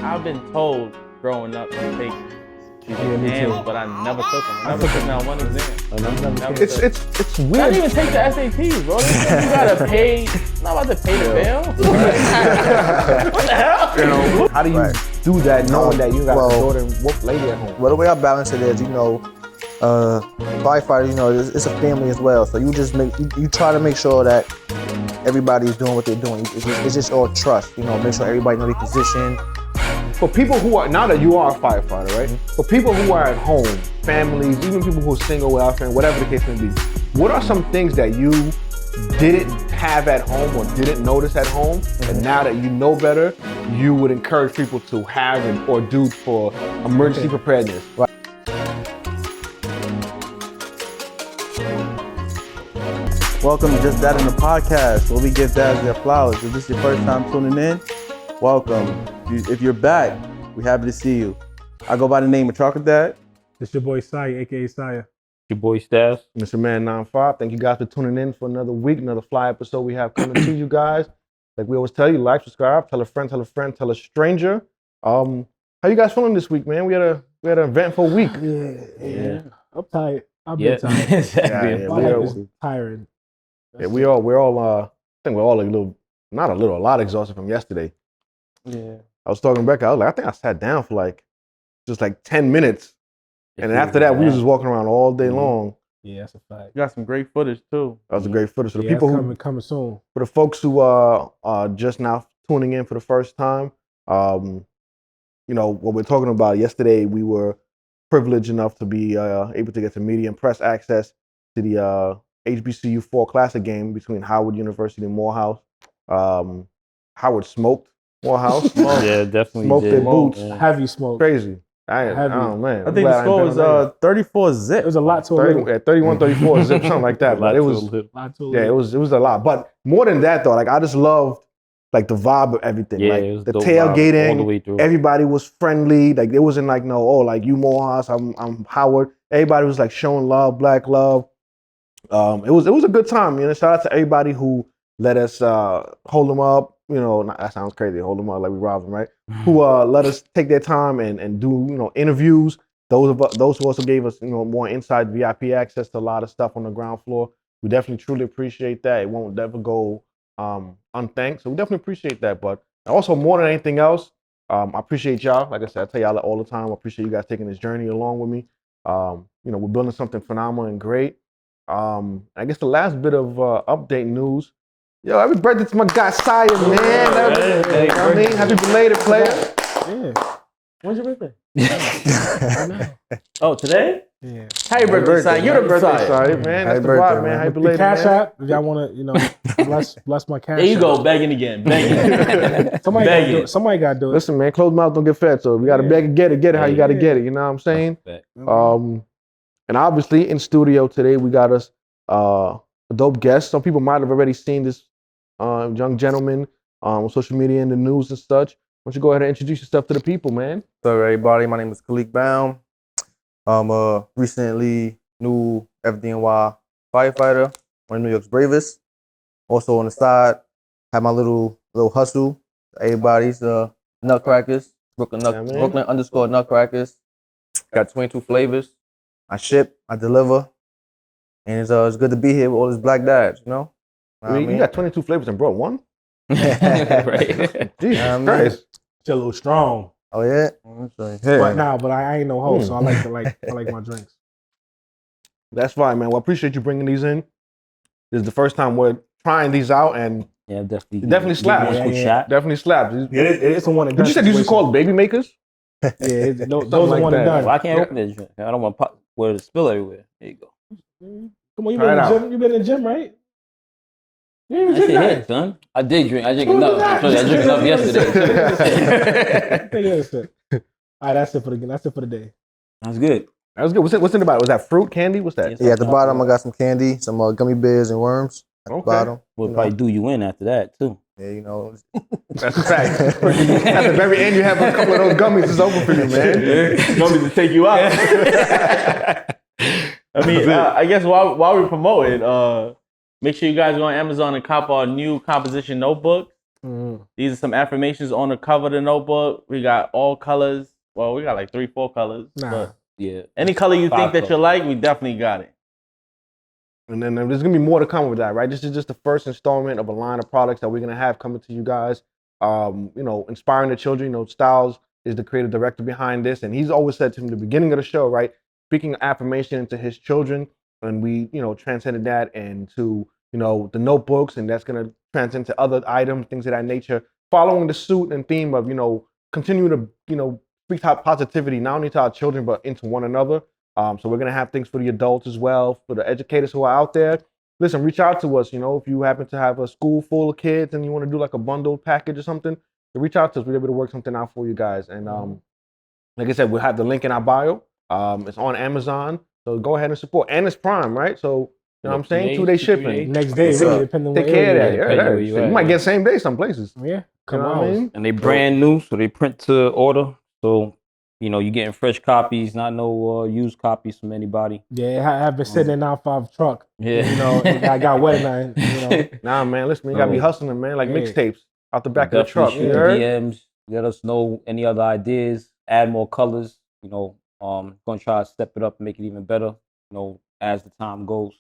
I've been told growing up to take exams, but I never took them. I never took not one exam. It's weird. I didn't even take the SATs, bro. They said you gotta pay. I'm not about to pay the bill. What the hell? You know, how do you do that knowing that you got a daughter and whoop lady at home? Well, the way I balance it is, firefighter, it's a family as well. So you just you try to make sure that everybody's doing what they're doing. It's just all trust. Make sure everybody knows their position. For people who are, now that you are a firefighter, right? For people who are at home, families, even people who are single without friends, whatever the case may be, what are some things that you didn't have at home or didn't notice at home, and now that you know better, you would encourage people to have or do for emergency preparedness? Right? Welcome to Just That in the Podcast, where we give dads their flowers. If this is your first time tuning in, welcome. If you're back, we're happy to see you. I go by the name of Chocolate Dad. It's your boy Saya, aka Saya. Your boy Stas. Mr. Man 95. Thank you guys for tuning in for another week, another fly episode we have coming to you guys. Like we always tell you, like, subscribe, tell a friend, tell a stranger. How you guys feeling this week, man? We had an eventful week. Yeah. I'm tired. I've been tired. Exactly. My life is tiring. Yeah, we're all I think we're all a lot exhausted from yesterday. Yeah. I was talking to Becca, I think I sat down for just 10 minutes. And then after that, we was just walking around all day long. Yeah, that's a fact. You got some great footage too. That was a great footage. So the Yeah, people it's coming soon. for the folks who are just now tuning in for the first time, what we're talking about yesterday, we were privileged enough to be able to get the media and press access to the HBCU Fall Classic game between Howard University and Morehouse. Howard smoked Morehouse. Yeah, definitely smoked their boots. Yeah. Heavy smoke. Crazy. Heavy. Oh man. I think the score was 34 zip. It was a lot to a little. 31-34 zip, something like that. But it was it was a lot. But more than that though, I just loved the vibe of everything. Yeah, it was the dope tailgating, all the way through. everybody was friendly. It wasn't you Morehouse, I'm Howard. Everybody was showing love, black love. It was a good time. Shout out to everybody who let us hold them up. That sounds crazy. Hold them up like we robbed them, right? Who let us take their time and do interviews. Those who also gave us more inside VIP access to a lot of stuff on the ground floor. We definitely truly appreciate that. It won't ever go unthanked. So we definitely appreciate that. But also more than anything else, I appreciate y'all. Like I said, I tell y'all all the time. I appreciate you guys taking this journey along with me. We're building something phenomenal and great. I guess the last bit of update news. Yo, happy birthday to my guy Saya, man. Hey, happy belated, player. Yeah. When's your birthday? Oh, today? Yeah. Happy birthday, Saya. You're the birthday, Saya, man. That's the birthday, vibe, man. man. Happy The belated, Cash man. App, if y'all want to, bless my Cash App. There you go, begging again. Begging. Somebody Beg gotta do it. it. Somebody got to do it. Listen, man, closed mouth don't get fed, so we got to beg and get it how you got to get it. You know what I'm saying? And obviously in studio today we got us a dope guest. Some people might have already seen this young gentleman on social media and the news and such. Why don't you go ahead and introduce yourself to the people, man? What's up, everybody? My name is Khaleeq Baum. I'm recently new FDNY firefighter, one of New York's bravest. Also on the side, have my little hustle. Everybody's Nutcrackers, Brooklyn _ Nutcrackers. Got 22 flavors. I ship, I deliver, and it's good to be here with all these black dads. You got 22 flavors and brought one? Right. Jesus Christ. It's a little strong. Oh yeah. But I ain't no host, so I like my drinks. That's fine, man. Well, I appreciate you bringing these in. This is the first time we're trying these out, and Yeah, definitely. it definitely slaps. Yeah. Definitely slaps. It's a one and Did done. you say these are called baby makers? Yeah, those Something are like one that. and done. Well, I can't open this drink. I don't want to spill everywhere. There you go. Come on, you Try been it in the out. gym? You been in the gym, right? You ain't That drink shit nothing. hit, son. I did drink. I drank Come on, enough. I drink drank enough yesterday. Take it a sip. All right, that's it for the day. That's good. That was good. What's in the bottle? Was that fruit candy? What's that? Yes. Yeah, at the bottom I got some candy, some gummy bears and worms. At the Okay. bottom. We'll probably do you in after that too. Yeah, That's a fact. At the very end, you have a couple of those gummies. It's open for you, man. Gummies to take you out. I mean, I guess while we're promoting, make sure you guys go on Amazon and cop our new composition notebook. These are some affirmations on the cover of the notebook. We got all colors. Well, we got like 3-4 colors. But Yeah. any color you think that you colors. like, we definitely got it. And then there's gonna be more to come with that, right? This is just the first installment of a line of products that we're gonna have coming to you guys. Inspiring the children. Styles is the creative director behind this, and he's always said from the beginning of the show, right, speaking affirmation into his children, and we, transcended that into, the notebooks, and that's gonna transcend to other items, things of that nature, following the suit and theme of, continue to, speak positivity not only to our children but into one another. So we're gonna have things for the adults as well, for the educators who are out there. Listen, reach out to us. If you happen to have a school full of kids and you want to do like a bundled package or something, reach out to us. We're able to work something out for you guys. And like I said, we'll have the link in our bio. It's on Amazon, so go ahead and support. And it's Prime, right? So you know what I'm saying? 2-day shipping. Next day, really, depending on Take what care area. of that. Yeah, you might get same day some places. Yeah, You know what I mean? And they brand new, so they print to order. So you're getting fresh copies, not no used copies from anybody. Yeah, I have been sitting in our 5 truck. Yeah. I got wet and Nah, man, listen, you gotta be hustling, man, like mixtapes out the back of the truck. Definitely shoot DMs. Let us know any other ideas. Add more colors. Gonna try to step it up and make it even better. As the time goes.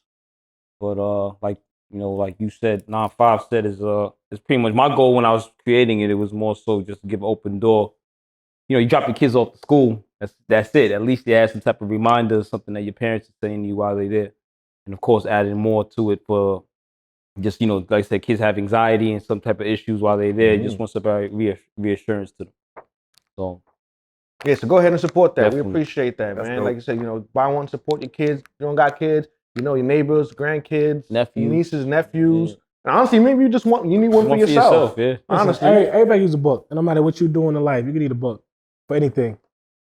But like you said, 9-5 said is pretty much my goal when I was creating it. It was more so just to give an open door. You drop your kids off to school. That's it. At least they have some type of reminder, something that your parents are saying to you while they're there. And of course, adding more to it for just, like I said, kids have anxiety and some type of issues while they're there. Just want some reassurance to them. So yeah, so go ahead and support that. Definitely. We appreciate that, man. dope. Like you said, buy one, support your kids. You don't got kids, your neighbors, grandkids, Nephews. nieces, nephews. Yeah. And honestly, maybe you need one for yourself. Yeah. Honestly, everybody use a book. And no matter what you're doing in life, you can need a book for anything.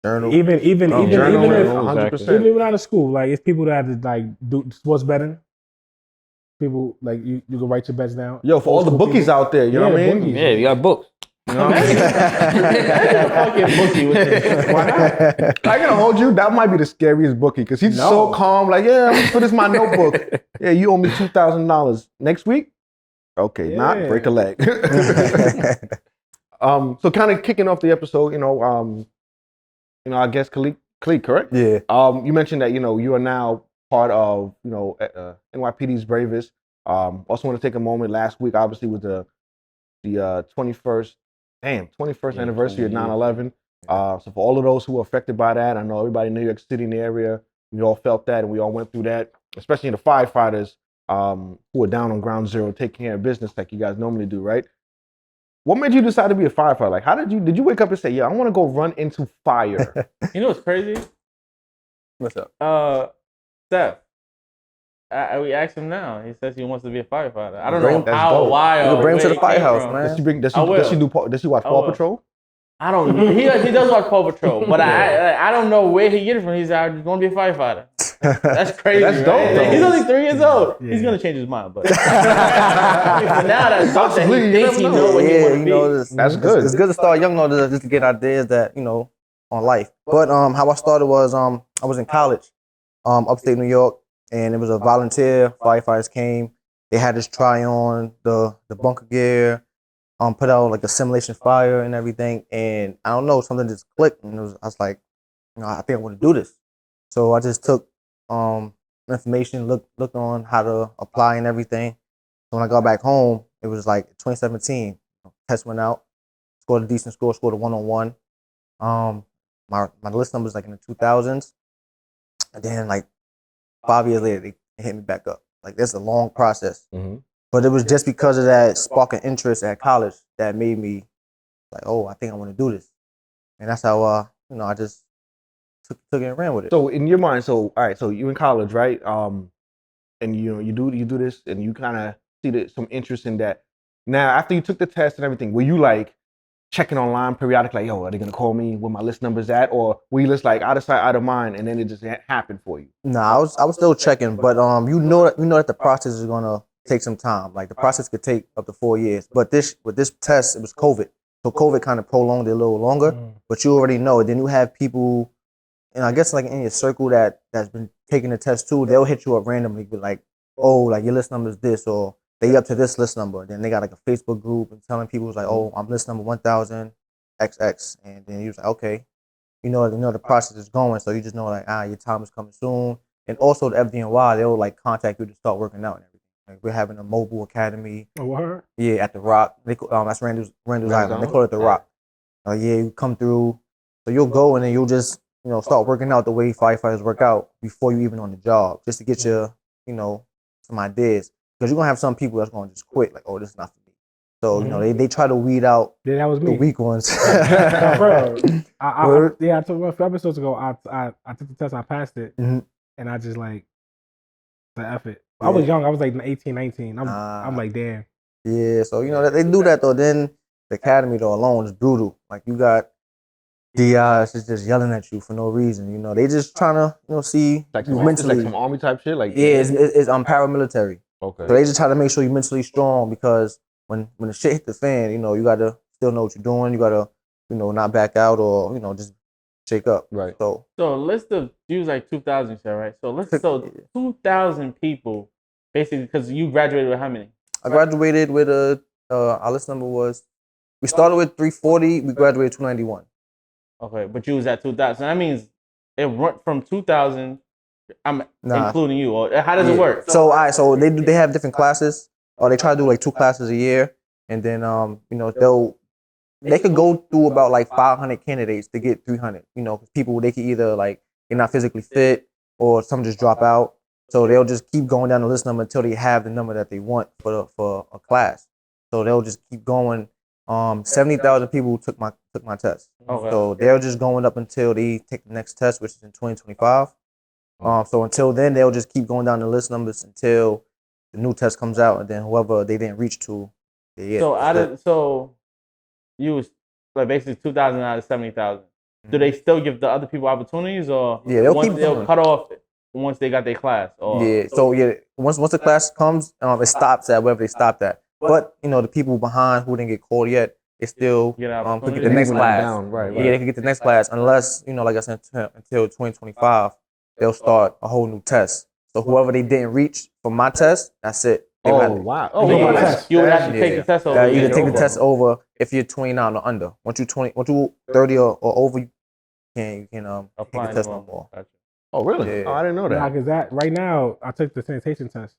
Journal. Even if 100%. even out of school, like it's people that have to do sports betting. People like you can write your bets down. Yo, for all the bookies out there, you know what I mean? Bookies. Yeah, you got books. You know what I mean? Fucking Bookie with this. Why not? I gotta hold you. That might be the scariest Bookie because he's so calm. Like, yeah, I'm gonna put this in my notebook. Yeah, you owe me $2,000 next week. Okay, not break a leg. So kind of kicking off the episode, I guess Khaleeq, correct? Yeah. You mentioned that you are now part of NYPD's Bravest. Also want to take a moment. Last week, obviously, was the 21st anniversary of 9/11. So for all of those who were affected by that, I know everybody in New York City in the area, we all felt that and we all went through that, especially the firefighters who are down on ground zero taking care of business like you guys normally do, right? What made you decide to be a firefighter? Like, did you wake up and say, yeah, I want to go run into fire? You know what's crazy? What's up? Steph. We asked him now. He says he wants to be a firefighter. I don't Bring- know that's how, dope. why, You or can bring him to where the it came firehouse, from. man. Does she watch Paw Patrol? I don't. He does watch Paw Patrol, but I don't know where he get it from. He's like, I want to be a firefighter. That's crazy. That's dope, right? though. He's only 3 years old. Yeah. He's gonna change his mind, but for now, that's dope that Possibly, he you thinks he never knows what he want to be. That's good. It's good to start young, though, just to get ideas that on life. But how I started was I was in college, upstate New York, and it was a volunteer. Firefighters came. They had us try on the bunker gear, put out like a simulation fire and everything. And I don't know, something just clicked, and I was like, I think I want to do this. So I just took information, looked on how to apply and everything. So when I got back home, it was like 2017. Test went out, scored a decent score, scored a 1-on-1. My list number was like in the 2000s. And then like 5 years later, they hit me back up. Like that's a long process. Mm-hmm. But it was just because of that spark of interest at college that made me like, oh, I think I want to do this. And that's how I just took it and ran with it. So in your mind, all right, so you in college, right? And you do this, and you kind of see some interest in that. Now, after you took the test and everything, were you like checking online periodically, like, yo, are they gonna call me where my list number's at, or were you just like out of sight, out of mind, and then it just happened for you? Nah, I was still checking, but you know that the process is gonna take some time. Like the process could take up to 4 years. But with this test, it was COVID, so COVID kind of prolonged it a little longer. But you already know. Then you have people, and I guess like in your circle that's been taking the test too. They'll hit you up randomly, be like, oh, like your list number is this, or they up to this list number. Then they got like a Facebook group and telling people like, oh, I'm list number 1000 XX, and then you was like, okay, you know the process is going, so you just know like your time is coming soon. And also the FDNY, they'll like contact you to start working out and everything. Like we're having a mobile academy. Oh, what? Yeah, at the Rock. That's Randall's Island. They call it the Rock. Yeah, you come through, so you'll go and then you'll just start working out the way firefighters work out before you even on the job, just to get your some ideas, because you're gonna have some people that's gonna just quit, like, oh, this is not for me. So they try to weed out that was me. The weak ones. Bro, I took a few episodes ago. I took the test, I passed it, and I just like the effort. I was young. I was like 18, 19. I'm like, damn. Yeah, so they do that though. Then the academy though alone is brutal. Like you got DIs just yelling at you for no reason. They just trying to see like mentally. Like some army type shit. Like it's paramilitary. Okay. So they just try to make sure you're mentally strong, because when the shit hit the fan, you gotta still know what you're doing. You gotta not back out or just shake up. Right. So a list of you was like 2,000, right? So 2,000 people, basically, because you graduated with how many? I graduated with our list number was, we started with 340. We graduated 291. Okay, but you was at 2,000. So that means it went from 2,000. I'm including you. Or how does it work? So they have different classes, or they try to do like 2 classes a year, and then they could go through about like 500 candidates to get 300. People, they could either like they're not physically fit, or some just drop out. So they'll just keep going down the list number until they have the number that they want for a class. So they'll just keep going. 70,000 people took my test. Okay. So they're just going up until they take the next test, which is in 2025. So until then, they'll just keep going down the list numbers until the new test comes out, and then whoever they didn't reach to, so you was like basically 2,000 out of 70,000. Do they still give the other people opportunities, or they'll cut off once they got their class? Or once the class comes, it stops at wherever they stopped at. But the people behind who didn't get called yet, they still could get the next class. Right. Yeah, they can get the next class, unless like I said, until 2025, they'll start a whole new test. So whoever they didn't reach from my test, that's it. Wow. You would have to take the test over. You can take the test over if you're 29 or under. Once you 30 or over, you can take the test no more. Gotcha. Oh, really? Yeah. Oh, I didn't know that. Nah, because right now, I took the sanitation test.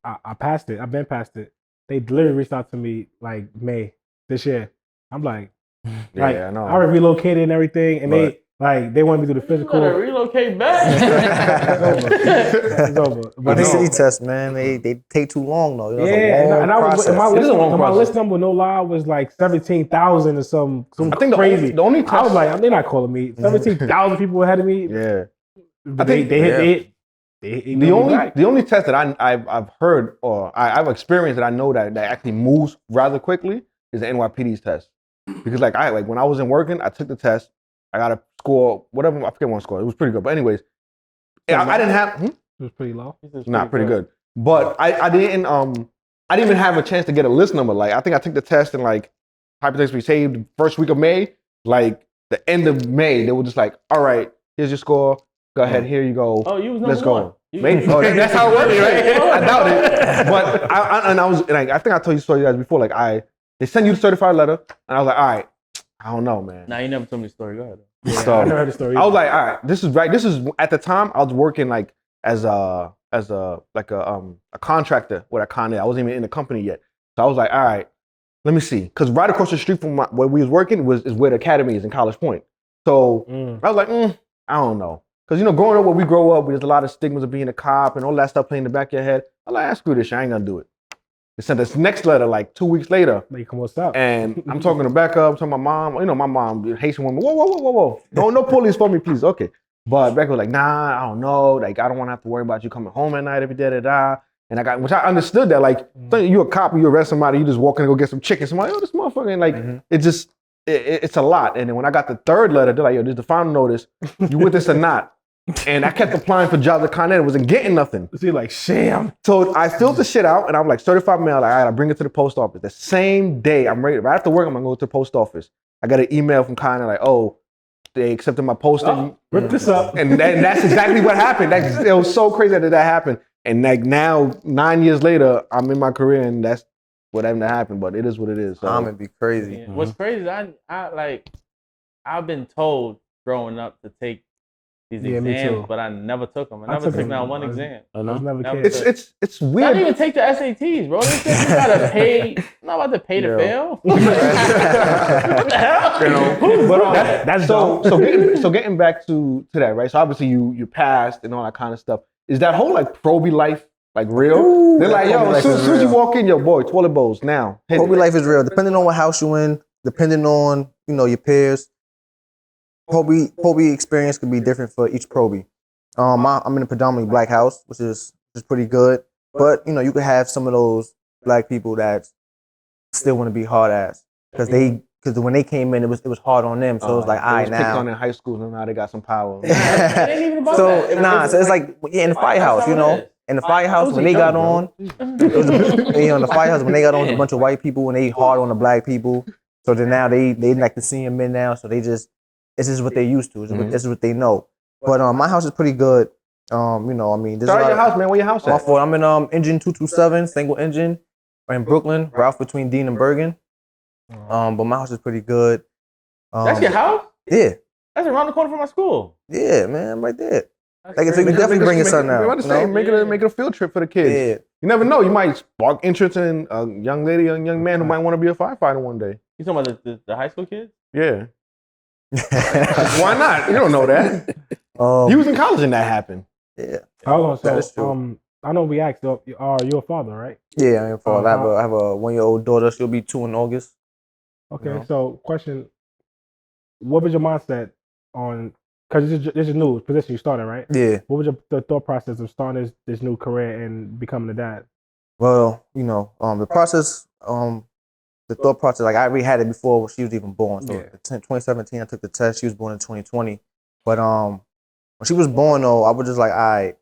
I passed it. I've been past it. They literally reached out to me like May this year. I'm like, I know. I already relocated and everything, and they wanted me to do the physical. You gotta relocate back. It's over. But the city test, man, they take too long though. And I was my process. list number, no lie, was like 17,000 or some I think crazy. The only test, I was like, they're not calling me. 17,000 people ahead of me. Yeah. But they hit. The only test that I've heard or I've experienced that I know that actually moves rather quickly is the NYPD's test. Because like when I wasn't working, I took the test. I got a score, whatever, I forget one score. It was pretty good. But anyways, I didn't have It was pretty low. Not pretty good. But I didn't even have a chance to get a list number. Like I think I took the test in like hypothetically say the first week of May, like the end of May, they were just like, all right, here's your score. Go ahead, here you go. Oh, you was Let's number go. Maybe. That's how it works, right? I doubt it. But I was like, I think I told you guys before. Like they send you the certified letter, and I was like, all right, I don't know, man. Nah, you never told me the story. Go ahead. Yeah, So, I never heard the story. I was like, all right, this is right. This is at the time I was working like as a contractor with a Con Ed. I wasn't even in the company yet. So I was like, all right, let me see, because right across the street from where we was working is where the academy is in College Point. So I was like, I don't know. Because, growing up where we grow up, there's a lot of stigmas of being a cop and all that stuff playing in the back of your head. I'm like, screw this shit, I ain't gonna do it. They sent this next letter like 2 weeks later. Like, come on, stop. And I'm talking to Becca, I'm talking to my mom. My mom, Haitian woman, whoa. No police for me, please. Okay. But Becca was like, nah, I don't know. Like, I don't want to have to worry about you coming home at night every day, And which I understood that, like, you a cop, you arrest somebody, you just walk in and go get some chicken. Somebody, this motherfucker, and like, it just, it's a lot. And then when I got the third letter, they're like, this is the final notice. You with this or not? And I kept applying for jobs at Con Ed, wasn't getting nothing. So you're like, sham. So I filled the shit out, and I'm like, certified mail. Like, I gotta bring it to the post office. The same day, I'm ready. Right after work, I'm gonna go to the post office. I got an email from Con Ed like, oh, they accepted my posting. Rip this up. And that's exactly what happened. It was so crazy that happened. And like now, 9 years later, I'm in my career, and that's what happened to happen. But it is what it is. So. I'm gonna be crazy. Yeah. What's crazy is I've been told growing up to take these exams, but I never took them. I never took not one exam. It's weird. I didn't even take the SATs, bro. They said you gotta pay. I'm not about to pay to fail. What the hell? You know, but that's so getting back to that, right? So obviously you passed and all that kind of stuff. Is that whole like Proby life like real? Ooh, they're like, yo, as soon as you walk in, yo, boy, toilet bowls now. Proby life is real. Depending on what house you in, depending on your peers. Proby experience could be different for each Proby. I'm in a predominantly black house, which is pretty good. But you could have some of those black people that still want to be hard ass because when they came in, it was hard on them. So it was like, all right, now picked on in high school, and now they got some power. So it's like in the firehouse, in the firehouse when they got on, the firehouse when they got on, a bunch of white people and they hard on the black people. So then now they like the senior men now, so this is what they used to. This is what they know. But my house is pretty good. I mean, start at your house, man. Where your house at? I'm in engine 227, single engine, in Brooklyn, route between Dean and Bergen. But my house is pretty good. That's your house? Yeah. That's around the corner from my school. Yeah, man, right there. Like, so you can definitely bring your son out. Make it a field trip for the kids. Yeah. You never know. You might spark interest in a young lady or a young man who might want to be a firefighter one day. You talking about the high school kids? Yeah. Why not? You don't know that. He was in college and that happened. Yeah. So I know we asked, are you a father, right? Yeah, I'm a father. I have a 1-year-old daughter. She'll be 2 in August. Okay, so question: what was your mindset on? Because this is new position you started, right? Yeah. What was the thought process of starting this new career and becoming a dad? Well, the process, the thought process, like I already had it before she was even born. So 2017, I took the test. She was born in 2020. But when she was born, though, I was just like, I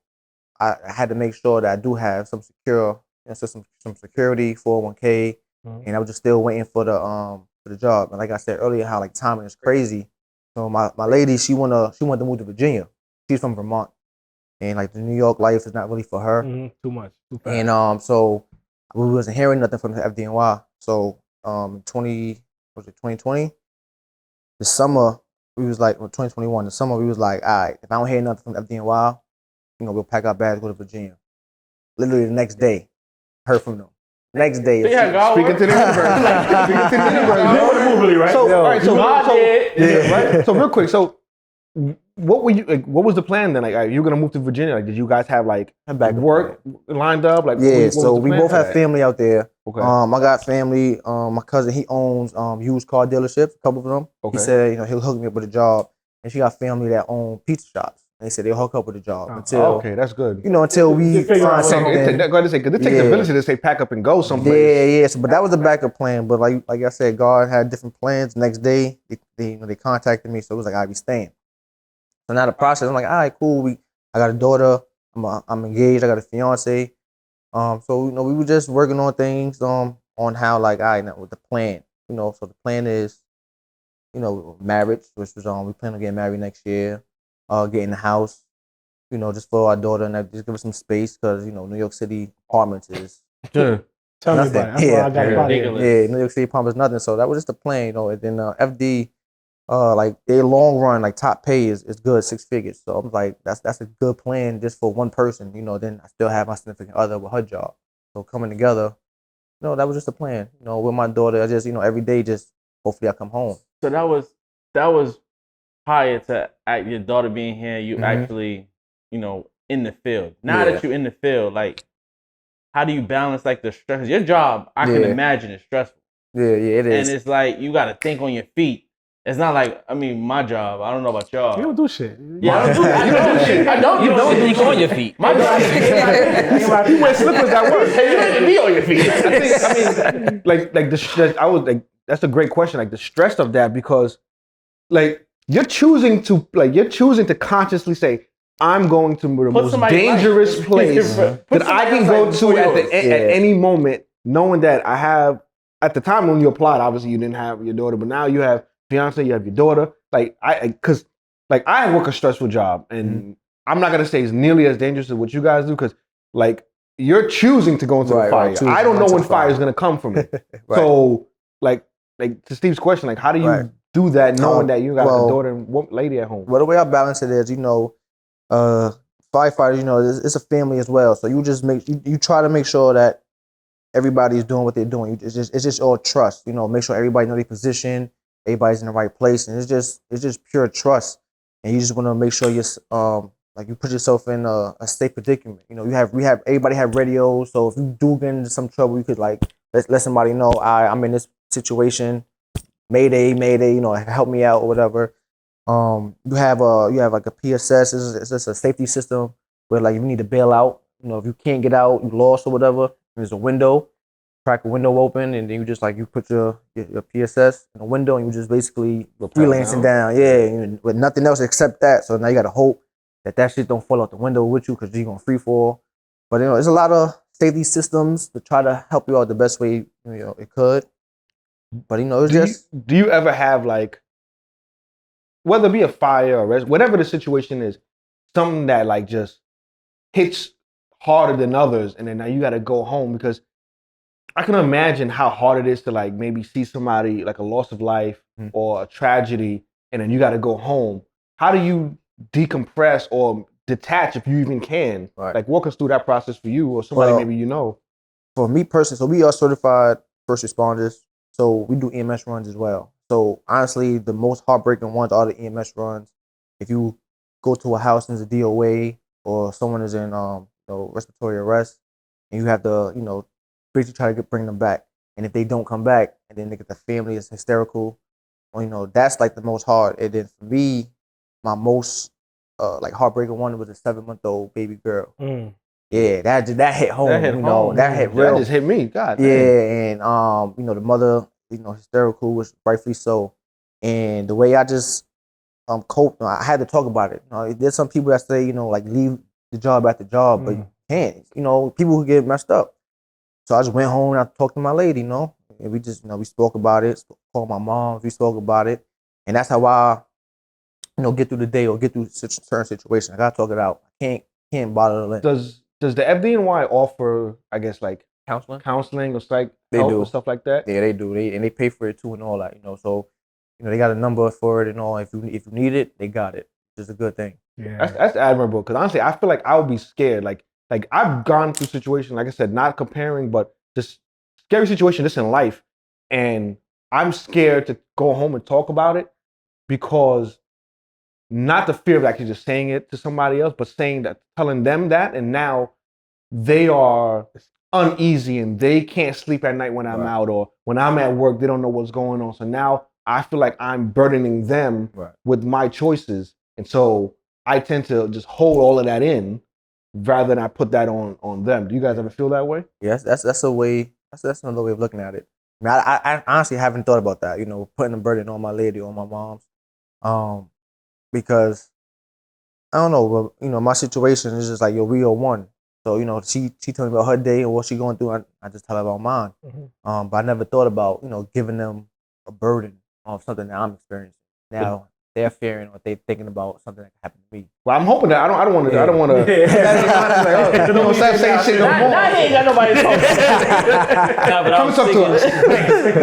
had to make sure that I do have some some security, 401k, and I was just still waiting for the job. And like I said earlier, how like timing is crazy. So my lady, she wanted to move to Virginia. She's from Vermont, and like the New York life is not really for her. Too much. Too fast. And so we wasn't hearing nothing from the FDNY. So 2020, the summer we was like, 2021, the summer we was like, all right, if I don't hear nothing from the FDNY, we'll pack our bags, go to Virginia. Literally the next day, heard from them. Next day, speaking to the universe. Speaking to the universe. So real quick, so what were you like? What was the plan then? Like, are you gonna move to Virginia? Like, did you guys have like work lined up? Like, so we both have family out there. Okay. I got family. My cousin, he owns used car dealerships, a couple of them. Okay. He said, he'll hook me up with a job. And she got family that own pizza shops. They said they'll hook up with a job until. Okay, that's good. Until we find something. Because it takes a village to say pack up and go someplace. Yeah. So, but that was the backup plan. But like I said, God had different plans. Next day, they contacted me, so it was like, I'll be staying. So now the process, I'm like, all right, cool. I got a daughter. I'm engaged. I got a fiance. So we were just working on things on how, like, all right, now with the plan. So the plan is, marriage, which was we plan on getting married next year. Getting a house, just for our daughter, and just give her some space because New York City apartments is Tell me about it. New York City apartments nothing. So that was just the plan, And then FD, like their long run, like top pay is good, 6 figures. So I'm like, that's a good plan just for one person. Then I still have my significant other with her job. So coming together, that was just the plan. With my daughter, I just every day, just hopefully I come home. So that was. Prior to your daughter being here, you actually, in the field. Now that you're in the field, like, how do you balance like the stress? Your job, I can imagine, is stressful. Yeah, it is. And it's like you got to think on your feet. It's not like my job. I don't know about y'all. You don't do shit. Yeah, I don't do shit. I don't. You don't think on your feet. My job. You wear slippers at work. You don't even be on your feet. I mean, like the stress. I was like, that's a great question. Like the stress of that, because, like. You're choosing to consciously say, I'm going to the most dangerous place that I can go to at any moment, knowing that I have, at the time when you applied, obviously you didn't have your daughter, but now you have fiance, you have your daughter. Like, because I work a stressful job, and I'm not going to say it's nearly as dangerous as what you guys do, because like you're choosing to go into the fire. I don't know when fire is gonna come from it. So like to Steve's question, like how do you do that knowing that you got a daughter and lady at home? Well, the way I balance it is, firefighters, it's a family as well. So you just you try to make sure that everybody's doing what they're doing. It's just all trust. Make sure everybody know their position, everybody's in the right place, and it's just pure trust. And you just want to make sure you put yourself in a safe predicament. Everybody have radios, so if you do get into some trouble, you could let somebody know I'm in this situation. Mayday, help me out or whatever. You have like a PSS. It's just a safety system where like if you need to bail out, if you can't get out, you lost or whatever. There's a window, crack a window open, and then you just you put your PSS in the window, and you just basically freelancing down, with nothing else except that. So now you got to hope that shit don't fall out the window with you because you're gonna free fall. But there's a lot of safety systems to try to help you out the best way it could. But it's do you ever have whether it be a fire or whatever the situation is, something that just hits harder than others, and then now you got to go home? Because I can imagine how hard it is to maybe see somebody a loss of life or a tragedy, and then you got to go home. How do you decompress or detach if you even can? Walk us through that process for you or somebody maybe For me personally, so we are certified first responders, so we do EMS runs as well. So honestly, the most heartbreaking ones are the EMS runs. If you go to a house and there's a DOA or someone is in respiratory arrest, and you have to basically try to bring them back. And if they don't come back, and then the family is hysterical, that's the most hard. And then for me, my most heartbreaking one was a 7-month-old baby girl. Yeah, that hit home. That hit real. That just hit me. God. Yeah, and the mother, hysterical, was rightfully so. And the way I just cope, I had to talk about it. There's some people that say, leave the job at the job, but you can't. People who get messed up. So I just went home and I talked to my lady, and we just, we spoke about it. Called my mom, we spoke about it, and that's how I, get through the day or get through certain situations. I gotta talk it out. I can't bother it. Does the FDNY offer, I guess, counseling or psych help or stuff like that? Yeah, they do. They pay for it too and all that. So they got a number for it and all. If you need it, they got it. It's a good thing. Yeah, that's admirable. Because honestly, I feel like I would be scared. Like I've gone through situations, like I said, not comparing, but just scary situation just in life, and I'm scared to go home and talk about it because not the fear of actually just saying it to somebody else, but telling them that, and now they are uneasy and they can't sleep at night when I'm out, or when I'm at work, they don't know what's going on. So now I feel like I'm burdening them with my choices, and so I tend to just hold all of that in rather than I put that on them. Do you guys ever feel that way? Yes, that's a way. That's another way of looking at it. I mean, I honestly haven't thought about that. Putting the burden on my lady or my mom's, because I don't know. But my situation is just we are one. So she told me about her day and what she going through. I just tell her about mine. But I never thought about giving them a burden of something that I'm experiencing now. They're fearing or they're thinking about something that happened to me. Well, I'm hoping that I don't want to. I don't want to. Stop saying shit no more. Not ain't got nobody talking. Nah, but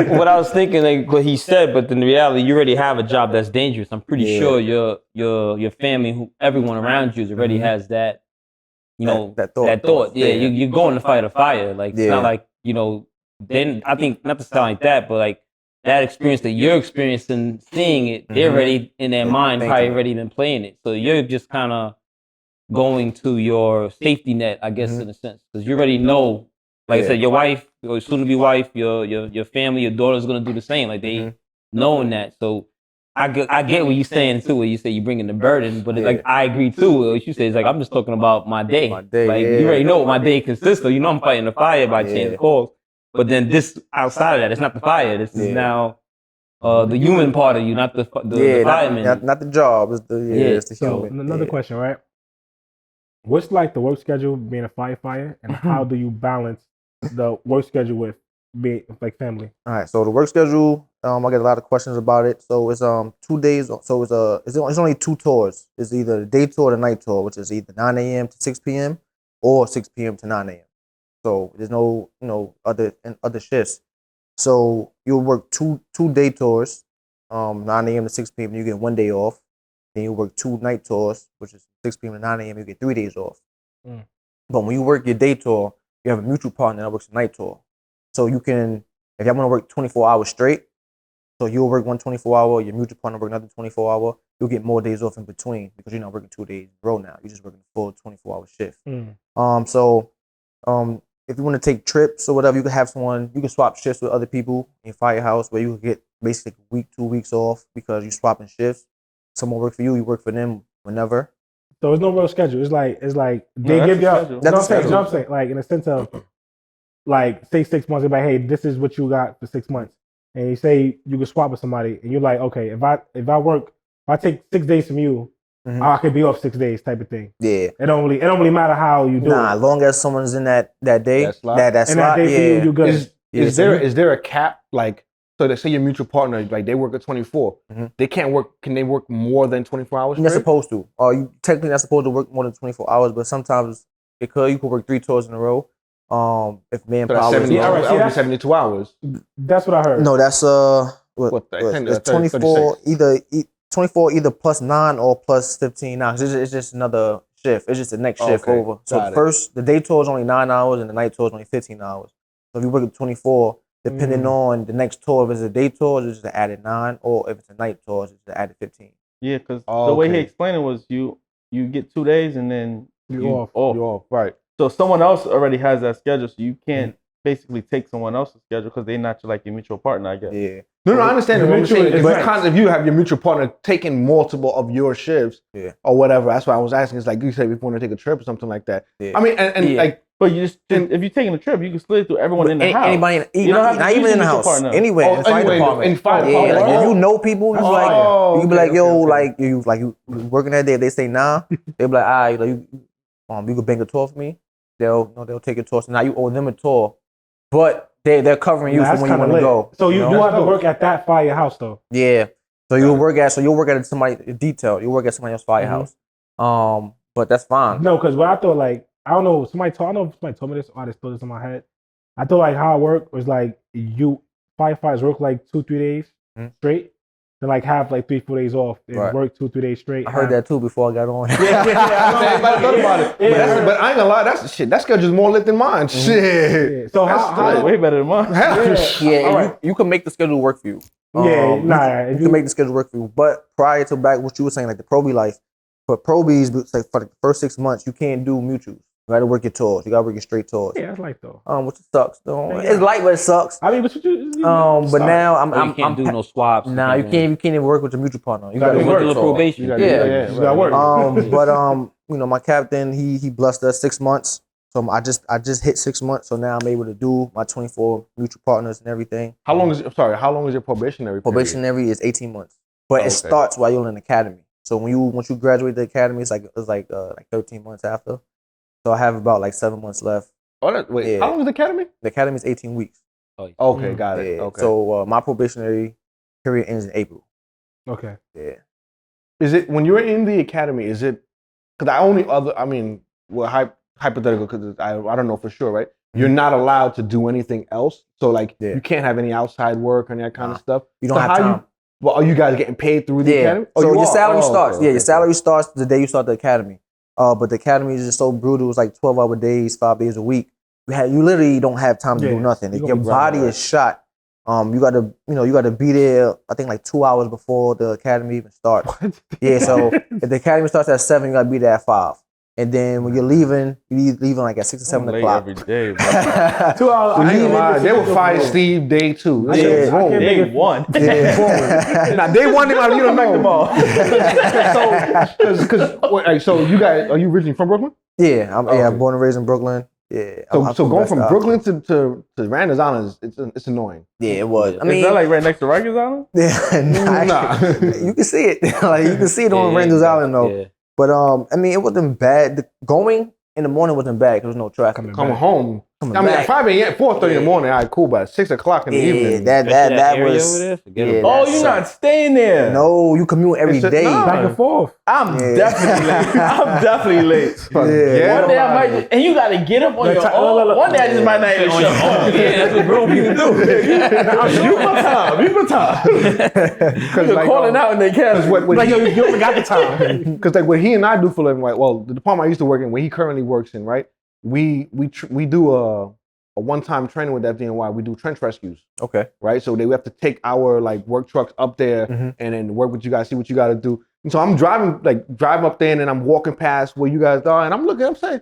what I was thinking, what he said, but in reality, you already have a job that's dangerous. I'm pretty sure your family, everyone around you, already has that. That thought. Yeah, you're going to fight a fire. It's not like Then I think not to sound like that, but that experience that you're experiencing, seeing it, they're already in their mind, probably already been playing it. So you're just kind of going to your safety net, I guess, in a sense, because you already know. Like I said, your wife, your soon-to-be wife, your family, your daughter's gonna do the same. They knowing that. So I get what you're saying too. Where you say you bringing the burden, but I agree too. What you say is I'm just talking about my day. You already know what my day consists of. I'm fighting the fire by chance calls. But then this outside of that, it's not the fire. This is now the human part of you, not the fireman. Not the job. It's the human. So another question, right? What's the work schedule being a firefighter, and how do you balance the work schedule with being family? All right. So the work schedule, I get a lot of questions about it. So it's 2 days. So it's only 2 tours. It's either the day tour or the night tour, which is either 9 a.m. to 6 p.m. or 6 p.m. to 9 a.m. So there's no, other shifts. So you'll work two day tours, 9 a.m. to 6 p.m. You get 1 day off. Then you work 2 night tours, which is 6 p.m. to 9 a.m. You get 3 days off. But when you work your day tour, you have a mutual partner that works a night tour. So you can, if y'all want to work 24 hours straight, so you'll work one 24-hour, your mutual partner work another 24-hour, you'll get more days off in between because you're not working 2 days in a row now. You're just working a full 24-hour shift. If you want to take trips or whatever, you can have someone, you can swap shifts with other people in your firehouse where you can get basically a week, 2 weeks off because you're swapping shifts. Someone work for you work for them whenever. So it's no real schedule. It's like they give you. I'm saying, like in the sense of, like, say 6 months, they're like, hey, this is what you got for 6 months, and you say you can swap with somebody, and you're like, okay, if I take 6 days from you, I could be off 6 days, type of thing. Yeah. It don't really matter how you do it. Nah, as long as someone's in that day, that slot, that day for you, you good. Is there a cap? Like, so they say your mutual partner, like they work at 24. They can't work. Can they work more than 24 hours? They're supposed to. You technically not supposed to work more than 24 hours, but sometimes you could work 3 tours in a row. If manpower is 72 hours. That's what I heard. No, that's it's 24 either plus 9 or plus 15 hours. It's just another shift. It's just the next shift over. So the day tour is only 9 hours and the night tour is only 15 hours. So if you work at 24, depending on the next tour, if it's a day tour, it's just an added 9, or if it's a night tour, it's just an added 15. Yeah, because the way he explained it was you get 2 days and then you're off. Right. So someone else already has that schedule, so you can't basically take someone else's schedule because they're not your mutual partner, I guess. Yeah. No, I understand. What I'm saying is if you have your mutual partner taking multiple of your shifts or whatever, that's what I was asking. It's like you said, if you want to take a trip or something like that. Yeah. I mean, like, but you just if you're taking a trip, you can split it through everyone in the house. Anybody, not even in the house. Anywhere. In fire department. In fire department. Like if you know people, you can be like, yo, you working that day. If they say nah, they'll be like, all right, you could bang a tour for me. They'll take a tour. So now you owe them a tour, but they're covering you from when you want to go. So you have to work at that firehouse though. Yeah. So you'll work at somebody detail. You work at somebody else's firehouse. But that's fine. No, because what I thought, like, I don't know if somebody told me this or I just thought this in my head. I thought like how it worked was like you firefighters work like 2-3 days straight. Then like have like 3-4 days off and work 2-3 days straight. I heard that too before I got on. Everybody thought about it. But I ain't gonna lie, that's shit. That schedule's more lit than mine. Shit. Yeah. So how way better than mine. You can make the schedule work for you. You can make the schedule work for you. But prior to back what you were saying, like the probie life, for probies, like for the first 6 months, you can't do mutuals. You gotta work your tours. You gotta work your straight tours. Yeah, that's light though. Which sucks though. It's light, but it sucks. I mean, but you but now you can't do no swaps. Nah, you can't even work with your mutual partner. You gotta work probation. You gotta work. But my captain, he blessed us 6 months. So I just hit 6 months. So now I'm able to do my 24 mutual partners and everything. How long is your probationary period? Probationary is 18 months, but it starts while you're in the academy. So once you graduate the academy, it's like 13 months after. So I have about like 7 months left. How long is the academy? The academy is 18 weeks. Okay, got it. Yeah. Okay. So my probationary period ends in April. Okay. Yeah. Is it when you're in the academy? Is it because hypothetical because I don't know for sure, right? You're not allowed to do anything else. So you can't have any outside work and that kind of stuff. You don't have time. Are you guys getting paid through the academy? So your salary starts. Okay, your salary starts the day you start the academy. But the academy is just so brutal. It's like 12-hour days, 5 days a week. You literally don't have time to do nothing. Your body is shot. You gotta be there. I think like 2 hours before the academy even starts. Yeah. So if the academy starts at 7, you gotta be there at 5. And then when you're leaving like at 6 or 7 o'clock. Every day, 2 hours. I ain't gonna lie, they will fire Steve day 2. Day 1. Yeah. Now day 1, you don't make them all. So you guys, are you originally from Brooklyn? Yeah, I'm born and raised in Brooklyn. Yeah. So going from Brooklyn to Randers Island, it's annoying. Yeah, it was. I mean, is that like right next to Rikers Island? Yeah, nah. You can see it. You can see it on Randers Island though. Yeah. But I mean, it wasn't bad. Going in the morning wasn't bad because there was no traffic. Coming home, I mean, at 5 a.m., 4:30 in the morning, all right, cool, but at 6 o'clock in the evening. That was. Oh, you're not staying there. No, you commute every day. Back and forth. I'm definitely late. I'm definitely late. One day I might, and you gotta get up on your own. One day I just might not even show up. Yeah, that's what grown people do. You time. Because like, calling out and they can't. Like, yo, you only got the time. Because like what he and I do for a living, right? Well, the department I used to work in, where he currently works in, right? We do a one-time training with FDNY. We do trench rescues. Okay. Right? So we have to take our like work trucks up there and then work with you guys, see what you got to do. And so I'm driving up there and then I'm walking past where you guys are and I'm looking, I'm saying,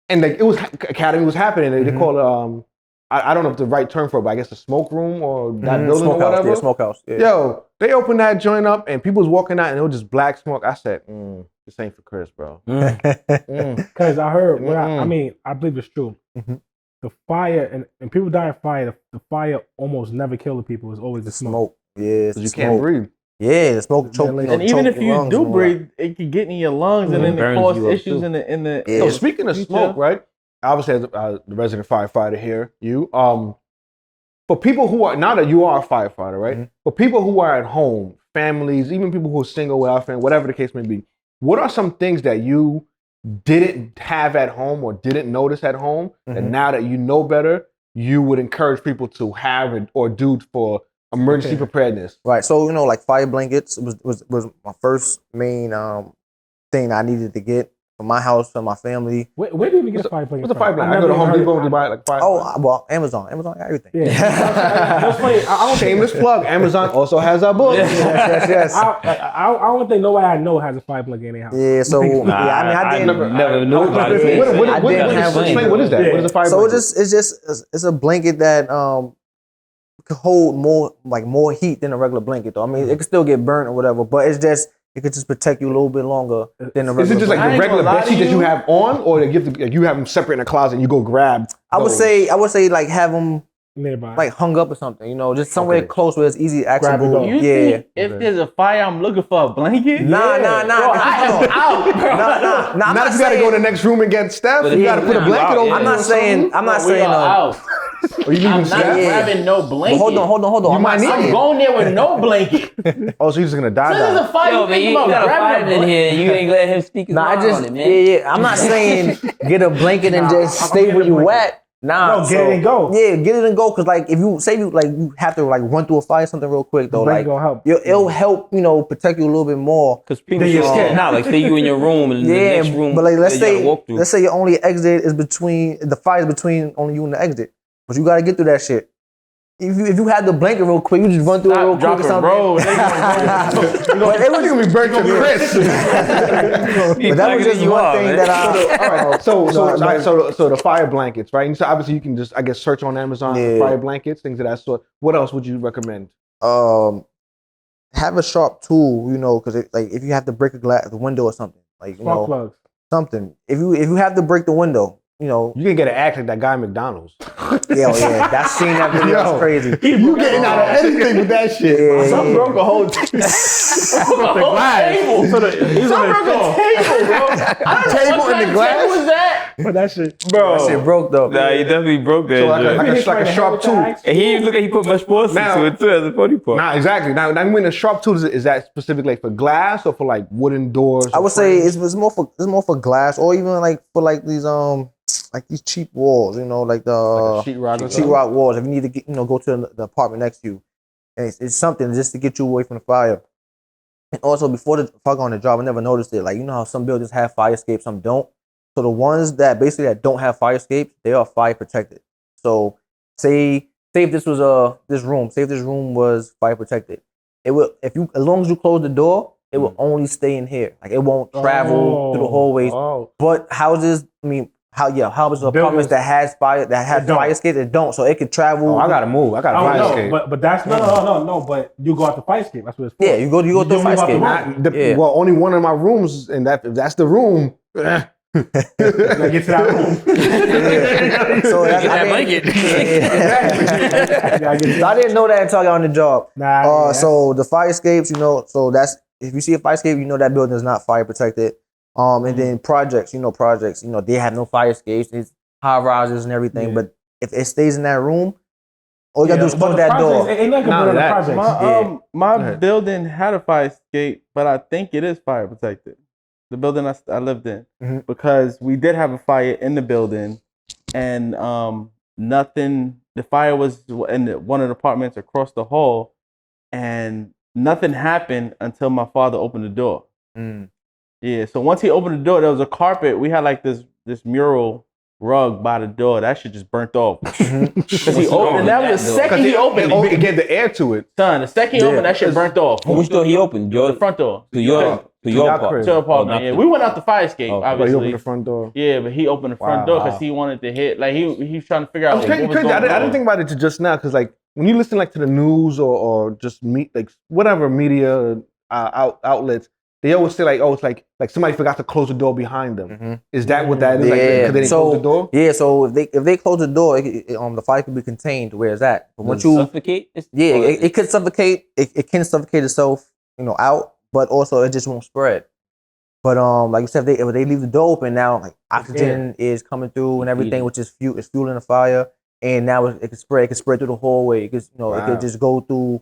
and like it was academy was happening. They call it I don't know if the right term for it, but I guess a smoke room or that building or whatever. Yeah, smokehouse. Yeah. Yo, they opened that joint up and people was walking out and it was just black smoke. I said, this ain't for Chris, bro. Because I heard, I mean, I believe it's true. The fire, and people die in fire, the fire almost never kill the people. It's always the smoke. Yeah, you can't breathe. Yeah, the smoke choke. And even if you do breathe, it can get in your lungs and then it cause issues in the. So speaking of smoke, right? Obviously, as the resident firefighter here, for people who are, now that you are a firefighter, right? For people who are at home, families, even people who are single without family, whatever the case may be, what are some things that you didn't have at home or didn't notice at home that now that you know better, you would encourage people to have it or do for emergency preparedness? Right. So, like fire blankets was my first main thing I needed to get for my house, for my family. Where do you even get a fire blanket? What's a fire blanket? I go to Home Depot and buy like fire. Oh, well, Amazon got everything. That's funny. Shameless plug. Amazon also has our book. Yes. I don't think nobody I know has a fire blanket in their house. Yeah. So I never knew about it. What is that? What is a fire blanket? So it's a blanket that could hold more heat than a regular blanket. Though I mean, it could still get burnt or whatever, but it could just protect you a little bit longer than a regular. Is it just like the regular bedsheet that you have on, or you have them separate in a closet and you go grab? I would say like have them nearby, like hung up or something. Just somewhere close where it's easy accessible. You think if there's a fire, I'm looking for a blanket? Nah. Bro, I am out, bro. Nah. Not if you gotta go to the next room and get Steph. You gotta put a blanket over. I'm not saying. Out. Or you I'm not grabbing no blanket. Hold on. I'm going there with no blanket. Oh, so you're just gonna die? This is a fight. Yo, man, you got a fight in here. You ain't let him speak his mind on it, man. Yeah. I'm not saying get a blanket and just stay where you at. Nah, get it and go. Yeah, get it and go. Cause like if you say you have to like run through a fire or something real quick though, like gonna help. It'll help protect you a little bit more. Cause people you're scared now, like say you in your room and the next room. But like let's say your only exit is between the fire's between only you and the exit, but you gotta get through that shit. If you had the blanket real quick, you just run through it real quick or something. But it wasn't gonna be burnt to Chris. But that was just one thing that I. So the fire blankets, right? And so obviously you can just, I guess, search on Amazon for fire blankets, things of that sort. What else would you recommend? Have a sharp tool, because if you have to break the window or something, like spark plugs, something. If you have to break the window. You can get an act like that guy at McDonald's. Yeah, that scene that video was crazy. You getting out of anything with that shit. Yeah, Some broke a whole table. Broke a table, bro. Table in the glass? Was that? But that shit, bro. That shit broke though. Nah, he definitely broke that. So like a sharp tool. And he put much force into it too as a funny part. Nah, exactly. Now when a sharp tool is that specifically like for glass or for like wooden doors? I would say it's more for glass or even like for like these like these cheap walls, like the sheetrock walls. If you need to get, go to the apartment next to you, and it's something just to get you away from the fire. And also, before the fuck on the job, I never noticed it. Like how some buildings have fire escapes, some don't. So the ones that don't have fire escapes, they are fire protected. So say if this was this room, say if this room was fire protected, it will as long as you close the door, it will only stay in here. Like it won't travel through the hallways. But houses, houses, apartments that has fire escapes, it don't. So it could travel. Oh, I gotta move. I got a fire escape. But that's no. But you go out the fire escape. That's what it's for. Yeah, you go through the fire escape. Well, only one of my rooms, and if that's the room. Get to that room. So that's that blanket. I didn't know that until I got on the job. So the fire escapes, so that's if you see a fire escape, that building is not fire protected. And then projects, they have no fire escapes. high rises and everything. Yeah. But if it stays in that room, all you gotta do is close that door. Ain't like a building project. My building had a fire escape, but I think it is fire protected. The building I lived in, because we did have a fire in the building, and nothing. The fire was in one of the apartments across the hall, and nothing happened until my father opened the door. Yeah, so once he opened the door, there was a carpet. We had like this mural rug by the door. That shit just burnt off. Because he opened, that was the second he opened it. It get the air to it. Son, the second he opened, that shit burnt off. Which door he opened? The front door. To your crib. To your apartment, yeah. We went out the fire escape, But obviously. he opened the front door. Yeah, but he opened the front door because he wanted to hit. Like he was trying to figure out what was going on. I didn't think about it to just now, because like when you listen like to the news or just like whatever media outlets, they always say like, oh, it's like somebody forgot to close the door behind them. Is that what that is? Like, because they didn't close the door? Yeah, so if they close the door, the fire can be contained to where it's at. But once you suffocate, it could suffocate. It can suffocate itself, out, but also it just won't spread. But like you said, if they leave the door open now, like oxygen is coming through and everything, which is fueling the fire, and now it can spread. It can spread through the hallway. It could, it could just go through.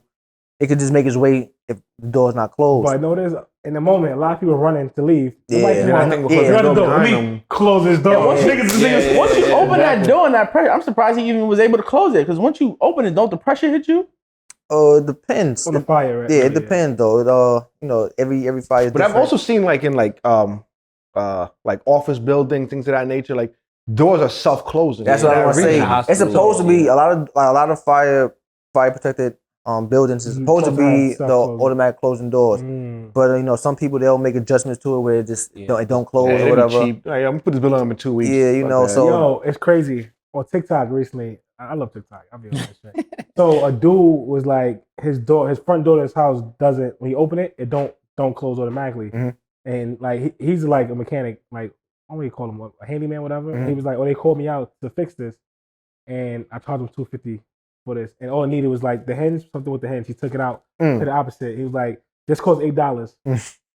It could just make its way if the door is not closed. But I noticed in the moment, a lot of people running to leave. Let me close this door. Once you open that door and that pressure, I'm surprised he even was able to close it. Because once you open it, don't the pressure hit you? It depends. On the fire, right? Yeah, it depends though. Every fire is But different. I've also seen like in like office buildings, things of that nature, like doors are self-closing. That's what I want to say. It's supposed to be a lot of fire protected buildings is supposed to be the automatic closing doors. But some people, they'll make adjustments to it where it just it don't close or whatever. Cheap. Like, I'm gonna put this bill on in 2 weeks. Yeah, so yo, it's crazy. On TikTok recently, I love TikTok. I'll be honest. So a dude was like, his front door to his house doesn't, when you open it, it don't close automatically. And like he's like a mechanic, like what do you call him, a handyman, whatever. And he was like, they called me out to fix this, and I charged him $250 for this, and all I needed was like the hinge, something with the hinge. He took it out to the opposite. He was like, "This costs $8,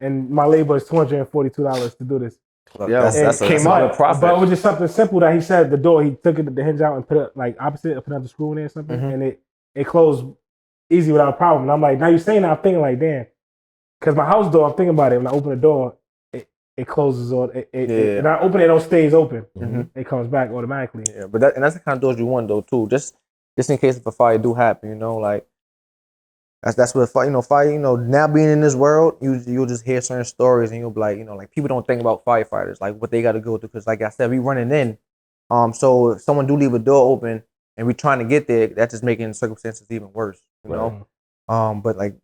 and my labor is $242 to do this." That's a profit. But it was just something simple that he said. The door, he took the hinge out and put it like opposite, put another screw in there or something, and it closed easy without a problem. And I'm like, now you're saying that, I'm thinking like, damn, because my house door, I'm thinking about it. When I open the door, it closes or and I open it, it stays open. It comes back automatically. Yeah, but that's the kind of doors you want though too. Just in case if a fire do happen, like that's what fire. Now being in this world, you'll just hear certain stories and you'll be like, like people don't think about firefighters, like what they got to go through. Because like I said, we running in. So if someone do leave a door open and we trying to get there, that's just making circumstances even worse. But like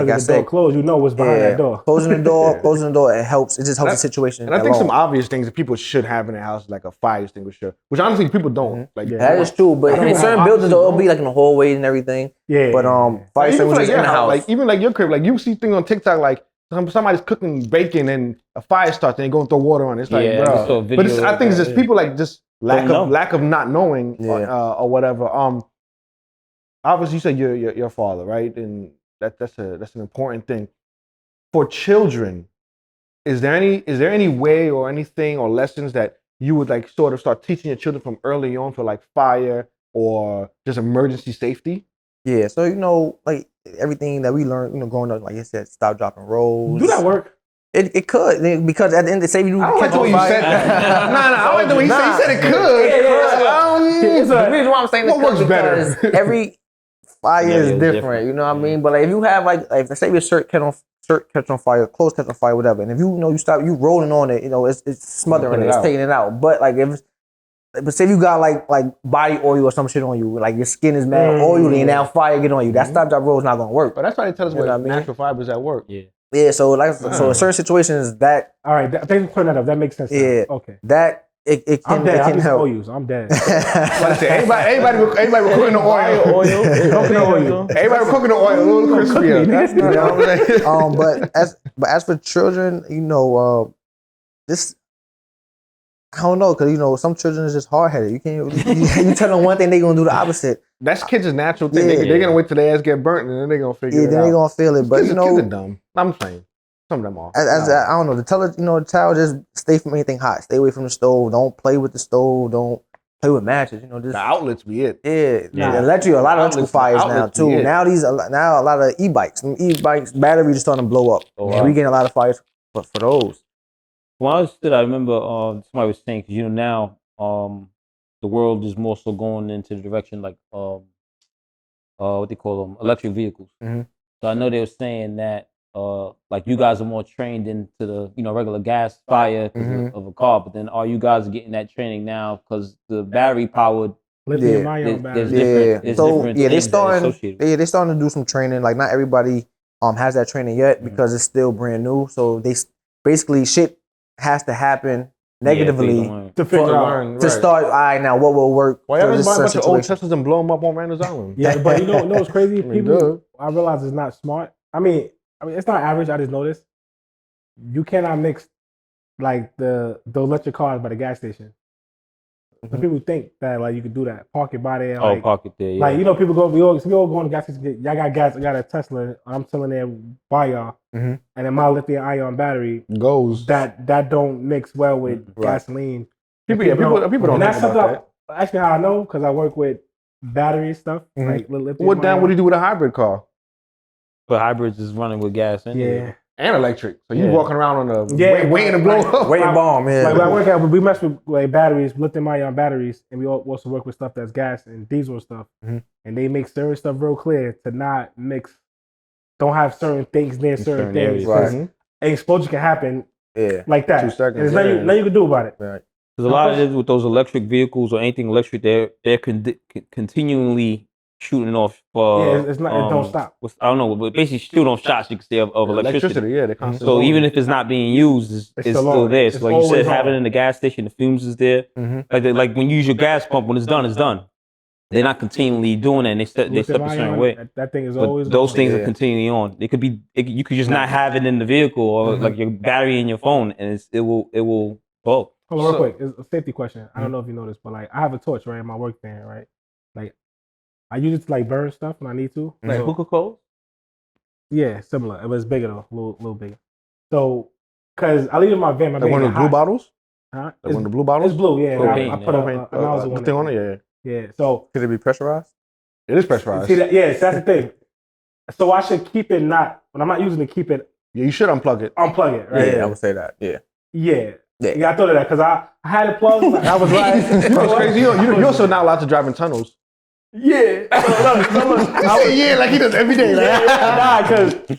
I said, door closed, what's behind that door. Closing the door, it helps. It just helps the situation. And I think some obvious things that people should have in their house, like a fire extinguisher, which honestly people don't. Like that is true, but in certain buildings, it'll be like in the hallway and everything. Yeah. But fire extinguishers in the house, like even like your crib, like you see things on TikTok, like somebody's cooking bacon and a fire starts and they go and throw water on it. It's like, bro. But I think it's just people like just lack of not knowing or whatever. Obviously, you said your father, right? And that's an important thing. For children, is there any way or anything or lessons that you would like sort of start teaching your children from early on for like fire or just emergency safety? Yeah, so like everything that we learned, growing up, like you said, stop dropping rolls. Do that work? It could, because at the end, say you I don't like the way you said that. I don't like the way you said it could. The reason why I'm saying what works better? Every fire is different, you know what I mean? But like if you have like let's say your shirt catch on fire, clothes catch on fire, whatever, and if you stop you rolling on it, it's smothering it, it's taking it out. But like but say you got like body oil or some shit on you, like your skin is mad oily and now fire get on you, that stop drop roll is not gonna work. But that's why they tell us what natural fibers at work. Yeah, so so in certain situations that. All right, thanks for clearing that up. That makes sense. Yeah, okay. That it can help. I'm dead. Everybody were cooking the oil. Everybody were cooking the oil a little crispier. But as for children, this. I don't know, because some children is just hard headed. You can't you tell them one thing, they gonna do the opposite. That's kids' natural thing. They're gonna wait till their ass get burnt and then they're gonna figure it out. Yeah, then they gonna feel it. But kids are dumb. I'm saying some of them are. I don't know. To tell it, the child just stay from anything hot. Stay away from the stove. Don't play with the stove. Don't play with matches. You know, just The outlets be it. yeah. Electric, a lot of electrical fires now too. Now a lot of e-bikes. E-bikes batteries are starting to blow up. Oh, And we getting a lot of fires for those. When I was still, I remember somebody was saying, because now the world is more so going into the direction like what they call them, electric vehicles. Mhm. So I know they were saying that like you guys are more trained into the regular gas fire 'cause of a car, but then are you guys getting that training now because the battery powered? Lithium-ion batteries. They're starting to do some training. Like not everybody has that training yet because it's still brand new. So they basically shit has to happen negatively to figure out to start. All right, now what will work? Why haven't buy a bunch of old Teslas and blow them up on Randall's Island? Yeah, but you know what's crazy? People, I realize it's not smart. I mean, it's not average. I just noticed you cannot mix like the electric cars by the gas station. So people think that like you could do that, park it by there. Like, park it there. Yeah. Like we all go to the gas station. Y'all got gas. I got a Tesla. I'm telling there by y'all, and then my lithium-ion battery goes. That don't mix well with gasoline. People don't think about that. Actually, how I know because I work with battery stuff. Like lithium. What do you do with a hybrid car? But hybrids is running with gas anyway. Yeah. And electric. So you walking around on waiting to blow up. Waiting bomb, Like when I work out, we mess with like batteries, lithium-ion batteries, and we also work with stuff that's gas and diesel stuff. And they make certain stuff real clear to not mix, don't have certain things near certain things. Right. An explosion can happen like that. 2 seconds. And there's nothing you can do about it. Right. Because a lot of it with those electric vehicles or anything electric, they're continually shooting off. It's not. It don't stop. I don't know, but basically shooting off shots. You can say of electricity. Yeah, they constantly. So even if it's not being used, it's still there. So like you said, having it in the gas station, the fumes is there. Like when you use your gas pump, when it's done, it's done. They're not continually doing it. And they step a certain way. That thing is always. Those things are continually on. It could be. You could just not have it in the vehicle or like your battery in your phone, and it will blow. Hold on, real quick. It's a safety question. I don't know if you know this, but like I have a torch right in my work van, right? Like I use it to like burn stuff when I need to. Like hookah coals? Yeah, similar. It was bigger though, a little bigger. So, cause I leave it in my van. My van one of the blue bottles? Huh? Like one of the blue bottles? It's blue, yeah. Propane, I put a nozzle thing on it, yeah. So could it be pressurized? It is pressurized. See that? Yes, that's the thing. So I should keep it not when I'm not using it. Keep it. Yeah, you should unplug it. Unplug it, right? Yeah, I would say that. Yeah, I thought of that because I had it plugged. I was like, it's crazy. You're also not allowed to drive in tunnels. Yeah. Yeah, like he does every day. Like. Nah, because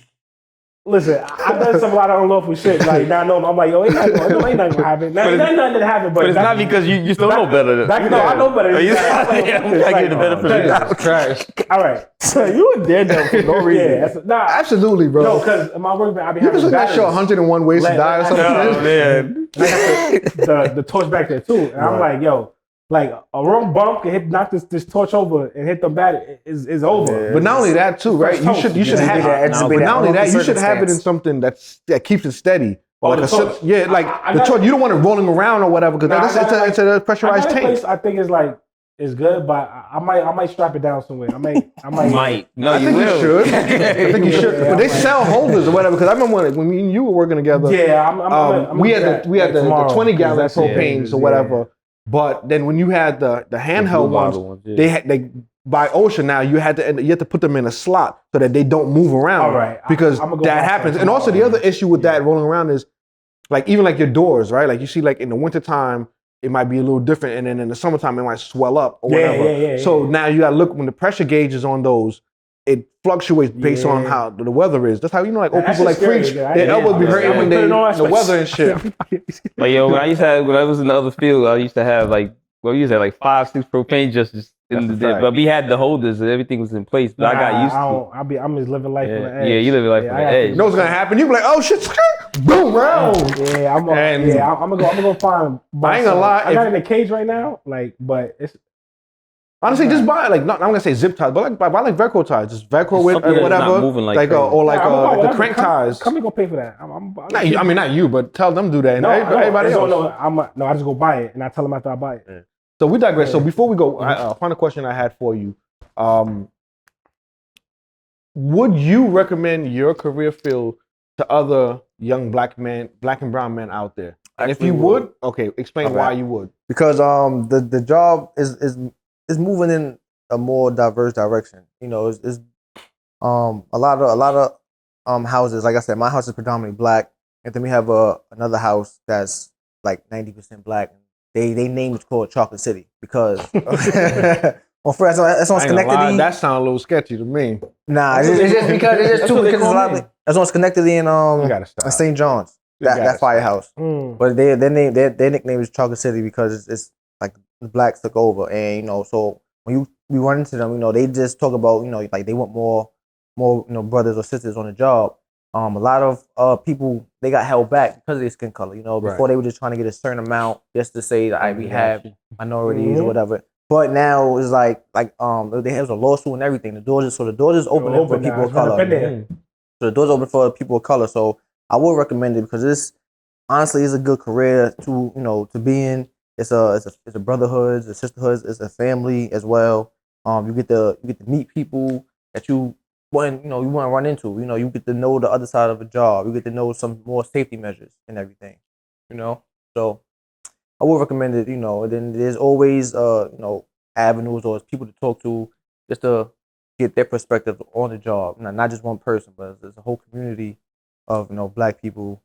listen, I've done a lot of unlawful shit. Like now, I know I'm like, yo, ain't nothing gonna happen. Now, ain't nothing to happen, but it's not because you still know better. No, I know better. I give the benefit. Trash. All right, so you a dead though for no reason. Nah, absolutely, bro. No, because my work, I be you having just that show 101 ways to die or something. Oh man, the torch back there too, and I'm like, yo. Like a wrong bump can knock this torch over and hit the bat is over. Yeah. But not only that too, right? You should have it. But not only that, you should have it in something that keeps it steady. Or like the torch. You don't want it rolling around or whatever because it's a pressurized tank. I think it's good, but I might strap it down somewhere. I might. No, I think you should. I think you should. But they sell holders or whatever because I remember when me and you were working together. Yeah, we had the 20 gallon propanes or whatever. But then when you had the handheld ones, they by OSHA now you have to put them in a slot so that they don't move around. All right, because that happens. And also the other issue with that rolling around is like even like your doors, right? Like you see like in the wintertime it might be a little different, and then in the summertime it might swell up or whatever. So now you gotta look when the pressure gauge is on those. It fluctuates based on how the weather is. That's how you know, like old people like freaks, their elbows be hurting when they the weather and shit. Like yo, when I was in the other field, I used to have like 5-6 propane just in the day. But we had the holders and everything was in place. But I got used to it. I'm just living life on the edge. Yeah, you living life on the edge. You know what's gonna happen? You be like, oh shit, boom, round. Yeah, I'm gonna go find. I ain't gonna lie. I got in a cage right now, but it's. Honestly, just buy like I'm gonna say zip ties, but buy like Velcro ties, just Velcro with whatever, or the crank ties. Come and go pay for that. I mean not you, but tell them to do that. And everybody else. I just go buy it, and I tell them after I buy it. Yeah. So we digress. Yeah. So before we go, final question I had for you: would you recommend your career field to other young black and brown men out there? And if you would, okay, explain why you would. because the job is moving in a more diverse direction. You know, it's a lot of houses. Like I said, my house is predominantly black, and then we have another house that's like 90% black. They name it called Chocolate City because well, first that's on Schenectady. That sounds a little sketchy to me. Nah, it's just because it's a lot of that's on Schenectady and St. John's. That firehouse. But their nickname is Chocolate City because it's like the blacks took over, and you know, so when we run into them, you know, they just talk about, you know, like they want more you know, brothers or sisters on the job. A lot of people, they got held back because of their skin color. You know, before they were just trying to get a certain amount just to say that we have minorities or whatever. But now it's like there was a lawsuit and everything. The doors is open for people of color. So the doors open for people of color. So I would recommend it because this honestly is a good career to, you know, to be in. It's a brotherhood, it's a sisterhood, it's a family as well. You get to meet people that you want to run into. You know, you get to know the other side of a job. You get to know some more safety measures and everything. You know, so I would recommend it. You know, and then there's always you know, avenues or people to talk to just to get their perspective on the job. Not just one person, but there's a whole community of, you know, black people.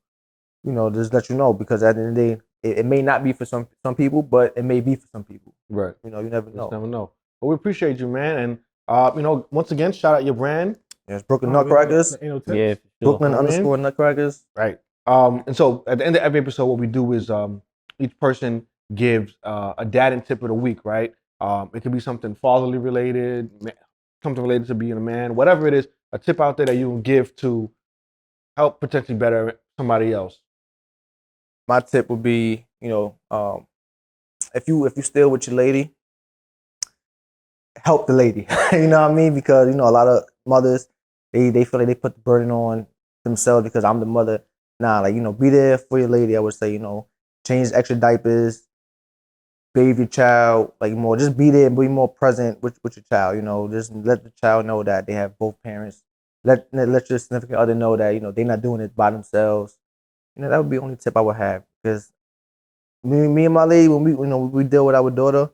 You know, just let you know, because at the end of the day, it may not be for some people, but it may be for some people. Right. You know, you never know. Never know. But we appreciate you, man. And you know, once again, shout out your brand. Yes, Brooklyn Nutcrackers. Yeah, for sure. Brooklyn _ Nutcrackers. Right. And so at the end of every episode, what we do is each person gives a dad and tip of the week, right? It could be something fatherly related, something related to being a man, whatever it is, a tip out there that you can give to help potentially better somebody else. My tip would be, you know, if you still with your lady, help the lady. You know what I mean? Because, you know, a lot of mothers, they feel like they put the burden on themselves because I'm the mother. Nah, like, you know, be there for your lady. I would say, you know, change extra diapers, bathe your child, like more, just be there and be more present with your child. You know, just let the child know that they have both parents. Let your significant other know that, you know, they're not doing it by themselves. You know, that would be the only tip I would have, because me and my lady, when we deal with our daughter,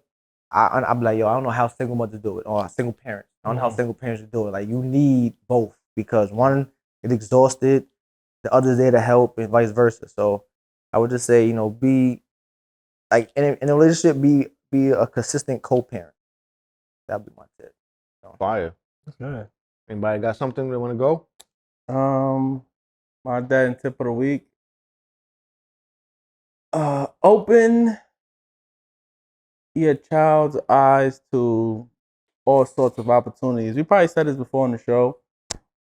I'm like, yo, I don't know how single mothers do it, or single parents. I don't know how single parents do it. Like, you need both, because one is exhausted, the other's there to help, and vice versa. So I would just say, you know, be like in a relationship, be a consistent co-parent. That'd be my tip. So. Fire. That's good. Anybody got something they want to go? My dad and tip of the week. Open your child's eyes to all sorts of opportunities. We probably said this before on the show,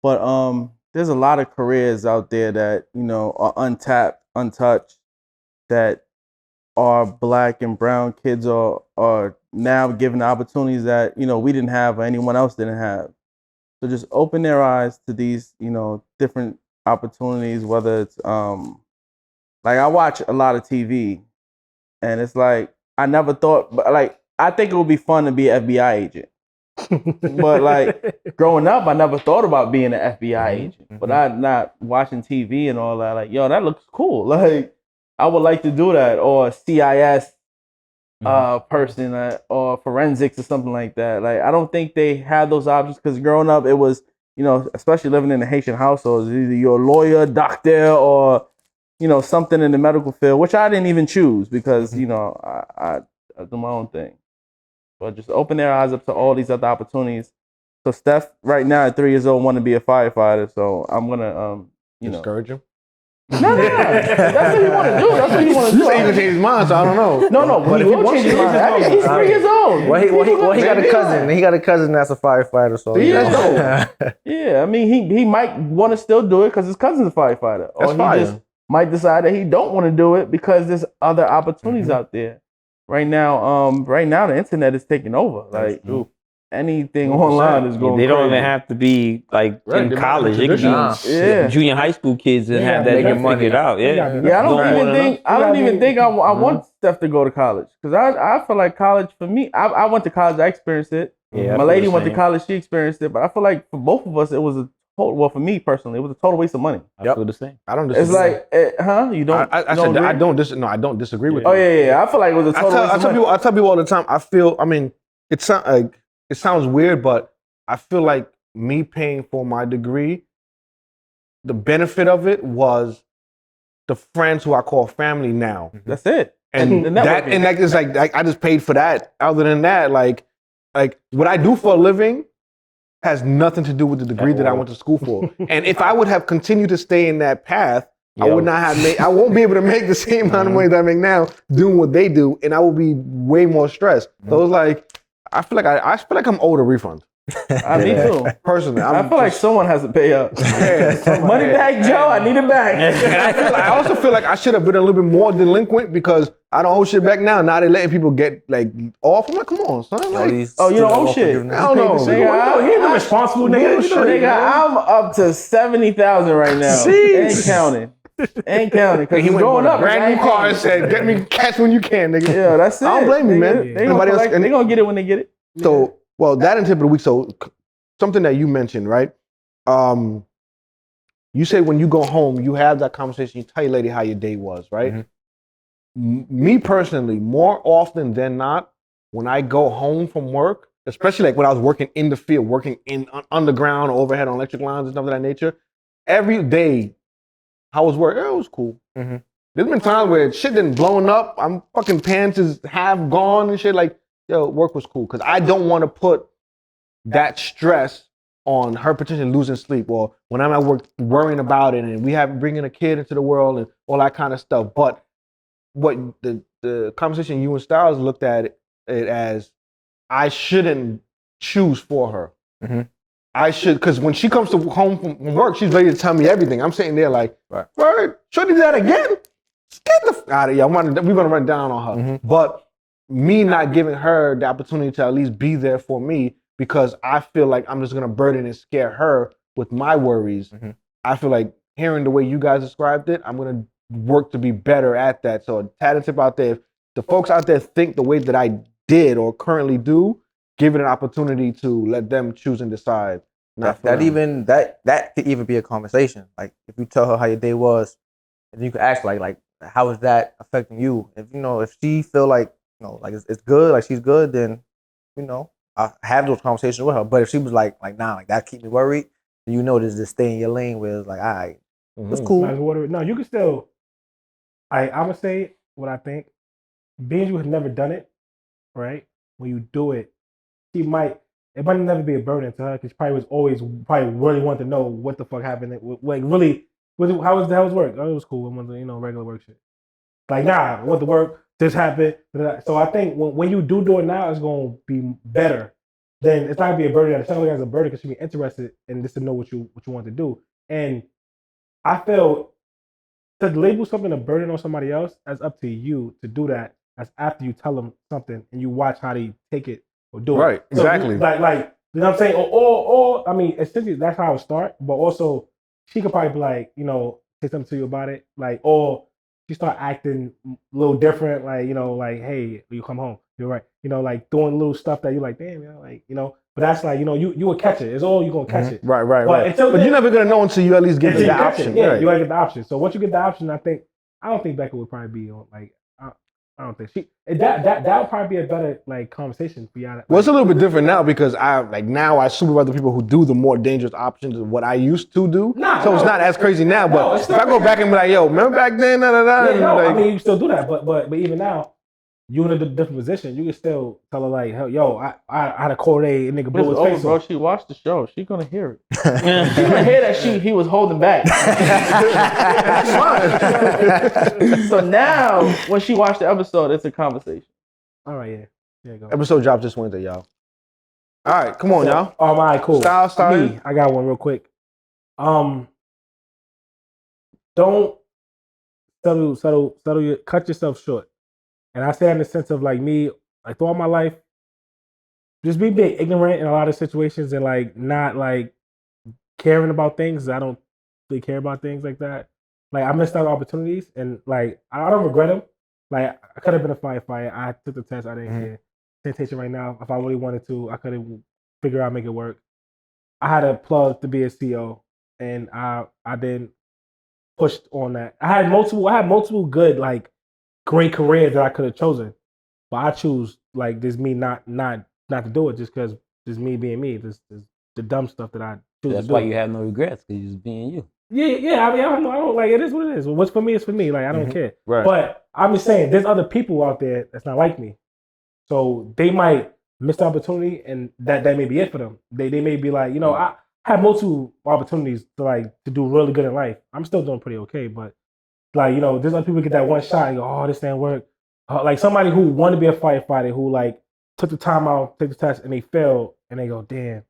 but there's a lot of careers out there that, you know, are untapped, untouched, that our black and brown kids are now given opportunities that, you know, we didn't have or anyone else didn't have. So just open their eyes to these, you know, different opportunities, whether it's like, I watch a lot of TV, and it's like, I never thought, but like, I think it would be fun to be an FBI agent. But like, growing up, I never thought about being an FBI agent. But I'm not watching TV and all that. Like, yo, that looks cool. Like, I would like to do that, or CIS person, or forensics or something like that. Like, I don't think they had those options, because growing up, it was, you know, especially living in a Haitian household, either you're a lawyer, doctor, or, you know, something in the medical field, which I didn't even choose, because, you know, I do my own thing. But just open their eyes up to all these other opportunities. So Steph, right now at 3 years old, want to be a firefighter. So I'm gonna, you know, discourage him. No. That's what he want to do. That's what he want to do. He even changed his mind, so I don't know. No, but he will change his mind. He's 3 years old. Well, he got a cousin. He got a cousin that's a firefighter. So yeah, I mean, he might want to still do it because his cousin's a firefighter, or he just might decide that he don't want to do it because there's other opportunities out there. Right now, the internet is taking over. Like, anything online is going. They don't crazy. even have to be like in college. They could be junior high school kids and have that figured out. Yeah, I don't even think I want Steph to go to college, because I feel like college for me. I went to college. I experienced it. Yeah, my lady went to college. She experienced it, but I feel like for both of us, it was a total. Well, for me personally, it was a total waste of money. I feel the same. I don't disagree. It's like, you don't. I said I don't disagree with you. Oh yeah. I feel like it was a total waste of money. I tell people all the time. I feel. I mean, it sounds weird, but I feel like me paying for my degree, the benefit of it was the friends who I call family now. That's it. And that it's like I just paid for that. Other than that, like what I do for a living has nothing to do with the degree that I went to school for. And if I would have continued to stay in that path, I would not have made. I won't be able to make the same amount of money that I make now doing what they do, and I will be way more stressed. So it's like I feel like I'm owed a refund. Me too. Personally, I feel like someone has to pay up. Money back, Joe. I need it back. And I also feel like I should have been a little bit more delinquent because I don't owe shit back now. Now they're letting people get like off. I'm like, come on, son. Like, you don't owe shit. I don't know. He ain't the responsible nigga. Nigga, I'm up to 70,000 right now. Ain't counting. Because he went going up. Brand new car and said, "Get me cash when you can, nigga." Yeah, that's it. I don't blame you, man. They gonna get it when they get it. So, well, that in tip of the week. So, something that you mentioned, right? You say when you go home, you have that conversation. You tell your lady how your day was, right? Me personally, more often than not, when I go home from work, especially like when I was working in the field, working in underground, overhead on electric lines and stuff of that nature, every day, how was work? It was cool. There's been times where shit done blowing up. I'm fucking pants is half gone and shit. Like, yo, work was cool because I don't want to put that stress on her potentially losing sleep, or when I'm at work worrying about it, and we have bringing a kid into the world and all that kind of stuff. But what the conversation you and Styles looked at it as, I shouldn't choose for her. I should, because when she comes home from work, she's ready to tell me everything. I'm sitting there like, word, should do that again? Get the f out of here. We're gonna run down on her. But me not giving her the opportunity to at least be there for me, because I feel like I'm just gonna burden and scare her with my worries. I feel like hearing the way you guys described it, I'm gonna work to be better at that. So a tip out there, if the folks out there think the way that I did or currently do, give it an opportunity to let them choose and decide. That could even be a conversation. Like if you tell her how your day was, and you could ask like how is that affecting you? If she feel like like it's good, like she's good, then I have those conversations with her. But if she was like nah, like that keep me worried, then there's this stay in your lane where it's like, all right, it's cool. No, you can still. I'm gonna say what I think. Being you have never done it, right? When you do it, it might never be a burden to her, because she probably really wanted to know what the fuck happened. Like really, how was work? Oh, it was cool. It was regular work shit. Like nah, I went to work. This happened. So I think when you do it now, it's gonna be better. Then it's not gonna be a burden. It's not gonna be as a burden because she'll be interested in just to know what you want to do. And I feel to label something a burden on somebody else, that's up to you to do that. That's after you tell them something and you watch how they take it or do it. Right, exactly. So like you know what I'm saying? Or I mean, essentially that's how it start. But also, she could probably be like, say something to you about it, like, or she start acting a little different, like, like, hey, when you come home, you're right, like doing little stuff that you're like, damn, like, but that's like, you will catch it. It's all you're gonna catch it. Right. But you're never gonna know until you at least get the option. Yeah, you gotta get the option. So once you get the option, I don't think Becca would probably be on like. I don't think that would probably be a better like conversation for y'all. Well, it's a little bit different now because now I supervise the people who do the more dangerous options of what I used to do. So it's not as crazy now. But if I go back and be like, yo, remember back then? I mean, you can still do that, but even now, you in a different position. You can still tell her like, yo, I had a cold day, nigga blew his face bro. off. She watched the show. She gonna hear it. She gonna hear that he was holding back. So now, when she watched the episode, it's a conversation. All right, yeah. There you go. Episode drops this Wednesday, y'all. All right, come on, y'all. All right, cool. Style. Me, I got one real quick. Don't cut yourself short. And I say that in the sense of like me, like throughout my life, just being ignorant in a lot of situations and like not like caring about things. I don't really care about things like that. Like I missed out on opportunities and like I don't regret them. Like I could have been a firefighter. I took the test. I didn't get sanitation right now. If I really wanted to, I could have figured out make it work. I had a plug to be a CO. and I didn't push on that. I had multiple good like great careers that I could have chosen, but I choose like this me not to do it just because this me being me. This the dumb stuff that I choose. That's to do. why you have no regrets because you just being you. Yeah. I mean, I don't like it. Is what it is. What's for me is for me. Like I don't care. Right. But I'm just saying, there's other people out there that's not like me, so they might miss the opportunity, and that may be it for them. They may be like, I have multiple opportunities to do really good in life. I'm still doing pretty okay, but like there's other people get that one shot and go, oh, this didn't work. Like somebody who wanted to be a firefighter who like took the time out, take the test, and they failed, and they go, damn,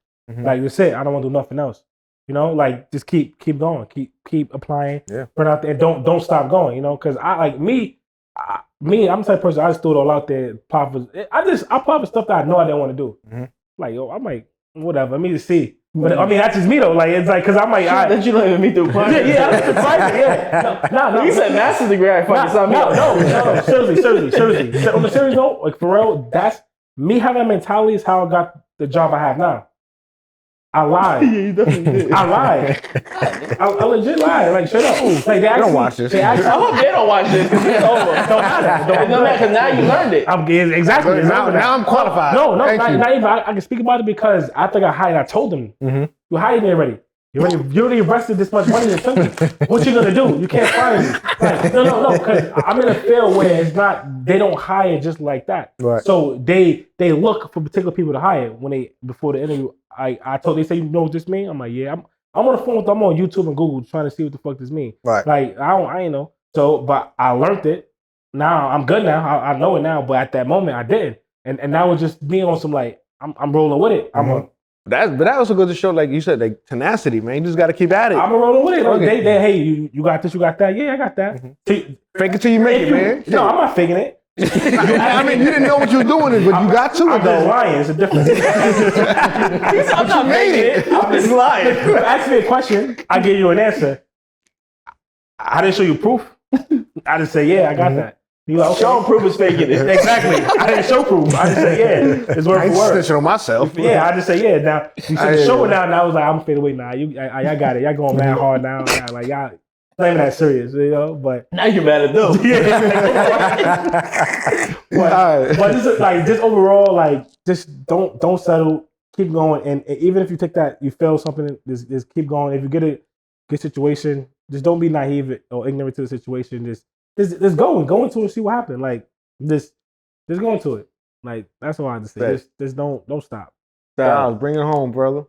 like that's it. I don't want to do nothing else. Like just keep going, keep applying, burn out there, and don't stop going. Because I like me, I'm the type of person I just threw it all out there. I apply for stuff that I know I didn't want to do. Like I'm like whatever. Let me just see. But I mean that's just me though. Like it's like because I'm like that you don't even meet the requirements. No. You said master's degree. I fucking something. No. Seriously. On the serious note, like for real, that's me having that mentality is how I got the job I have now. I lied. Yeah, you definitely did. I lied. I legit lied. Like, straight up. Like, they don't watch this. I hope they don't watch this because it's over. Don't matter. It don't matter because now you learned it. Exactly. Now I'm qualified. No, not even. I can speak about it because I think I told them. You hired me already. You already invested this much money in the What you gonna do? You can't fire me. Like, no. Because I'm in a field where it's not. They don't hire just like that. Right. So they look for particular people to hire before the interview. They say, you know what this mean? I'm like, yeah. I'm on the phone with them. I'm on YouTube and Google trying to see what the fuck this mean. Right. Like I ain't know. So, but I learned it. Now I'm good now. I know it now. But at that moment, I didn't. And now it's just me on some like I'm rolling with it. But that also goes to show, like you said, like tenacity, man. You just got to keep at it. I'm rolling with it. Like, they hey, you got this, you got that. Yeah, I got that. Fake it till you make it, man. No, I'm not faking it. I mean, you didn't know what you were doing, but you got to I'm it, though. just lying. It's a difference. I'm not making it. I'm just lying. You ask me a question, I give you an answer. I didn't show you proof. I just say, yeah, I got that. You like, okay. Show proof is faking it. Exactly. I didn't show proof. I just say, yeah, it's word I ain't for word. snitching on myself. Yeah, I just say, yeah. Now you said show it now, and I was like, I'm fade away now. Y'all got it. Y'all going mad hard now. Like y'all not even that serious, But now you're mad at them. but just like just overall, like just don't settle. Keep going, and even if you take that, you fail something. Just keep going. If you get a good situation, just don't be naive or ignorant to the situation. Just go into it, see what happens. Like just go into it. Like that's all I have to say. Just don't stop. Styles, bring it home, brother.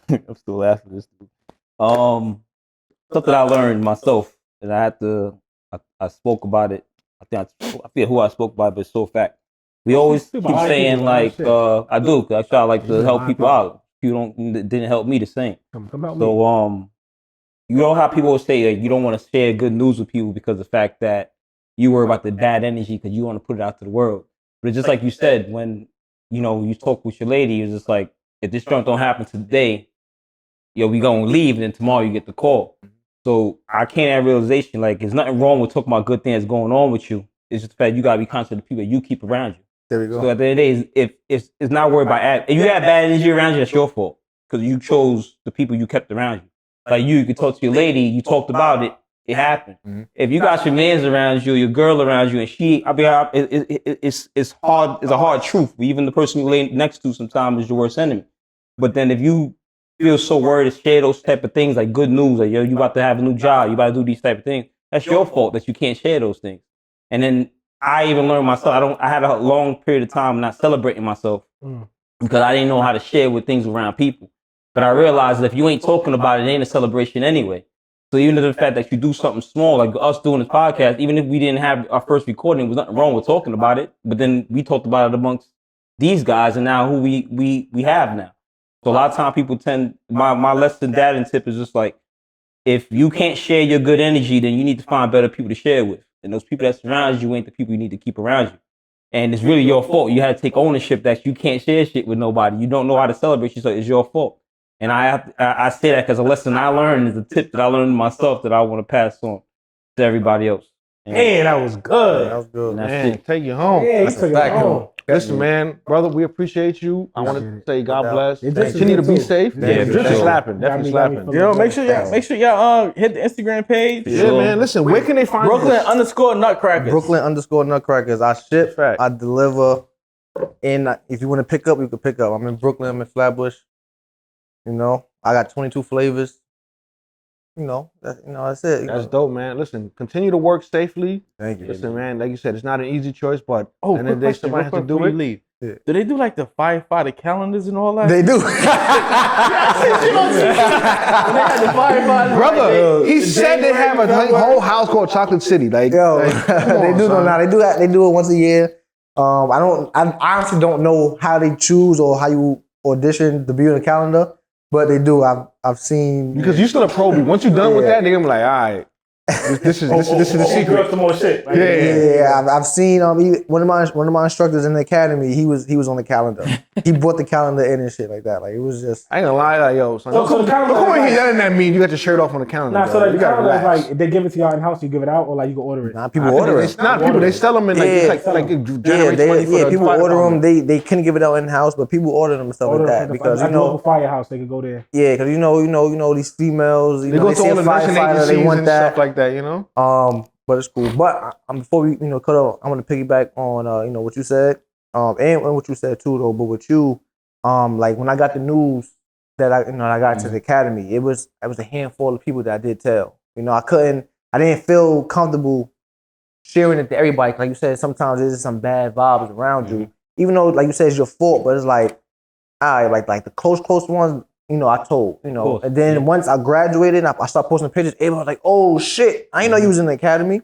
I'm still laughing at this dude. Something I learned myself, and I spoke about it. I forget who I spoke about, but it's so fact. We always keep saying like I do, cause I try like to help people out. You didn't help me the same. Come help me. So you know how people will say like you don't want to share good news with people because of the fact that you worry about the bad energy because you want to put it out to the world. But it's just like you said, when you talk with your lady, it's just like if this junk don't happen today, we gonna leave, and then tomorrow you get the call. So I came to that realization, like there's nothing wrong with talking about good things going on with you. It's just the fact you gotta be conscious of the people that you keep around you. There we go. So at the end of the day, if it's not worried about if you have bad energy around you, that's your fault because you chose the people you kept around you. Like you could talk to your lady, you talked about it, it happened. If you got your mans around you, your girl around you, and it's hard. It's a hard truth. Even the person you lay next to sometimes is your worst enemy. But then if you feel so worried to share those type of things, like good news, like you about to have a new job, you about to do these type of things, that's your fault that you can't share those things. And then I even learned myself. I had a long period of time not celebrating myself because I didn't know how to share with things around people. But I realized that if you ain't talking about it, it ain't a celebration anyway. So even the fact that you do something small, like us doing this podcast, even if we didn't have our first recording, there was nothing wrong with talking about it. But then we talked about it amongst these guys and now who we have now. So a lot of times people my less than dad and tip is just like, if you can't share your good energy, then you need to find better people to share with. And those people that surround you ain't the people you need to keep around you. And it's really your fault. You had to take ownership that you can't share shit with nobody. You don't know how to celebrate yourself. It's your fault. And I say that because a lesson I learned is a tip that I learned myself that I want to pass on to everybody else. Man, that was good. That was good, And that's man. it. Take you home. Yeah, That's took a fact, it home. Listen, man, brother, we appreciate you. I want to say God bless. Continue to be safe. Yeah, Definitely slapping. Definitely slapping. Yo, make sure y'all hit the Instagram page. Yeah, man. Listen, where can they find Brooklyn_Nutcrackers? Brooklyn_Nutcrackers. I ship, I deliver. And if you want to pick up, you can pick up. I'm in Brooklyn, I'm in Flatbush. You know, I got 22 flavors. That's it. That's dope, man. Listen, continue to work safely. Thank you. Listen, man, like you said, it's not an easy choice, but Oh, and then they somebody has to do it. Leave. Yeah. Do they do like the firefighter calendars and all that? They do. Brother, he said they have a whole house called Chocolate City. Like, yo, they do know now. They do it once a year. I honestly don't know how they choose or how you audition to be on the calendar, but they do. I've seen, because you still a pro. Once you're done with that, they're gonna be like, all right, this is the secret. Some more shit. Like, I've seen one of my instructors in the academy. He was on the calendar. He brought the calendar in and shit like that. Like, it was just. I ain't gonna lie, like, yo, son. So the calendar. Come in here, that doesn't mean you got your shirt off on the calendar. Nah, so like, the calendar is like they give it to y'all in house. You give it out, or like you can order it. Nah, people order it. It's not people. They sell them in like people order them. They couldn't give it out in house, but people order them and stuff like that because like local firehouse, they could go there. Yeah, because you know these females. They go to all the nursing agencies they want and that. stuff like that. You know. But it's cool. But before we cut off, I want to piggyback on what you said, and what you said too though. But with you, like when I got the news that I got to the academy, it was a handful of people that I did tell. I didn't feel comfortable sharing it to everybody. Like you said, sometimes there's some bad vibes around you, even though like you said it's your fault. But it's like, like the close ones. I told, and then once I graduated, I started posting pictures. Everybody was like, "Oh shit, I didn't know you was in the academy,"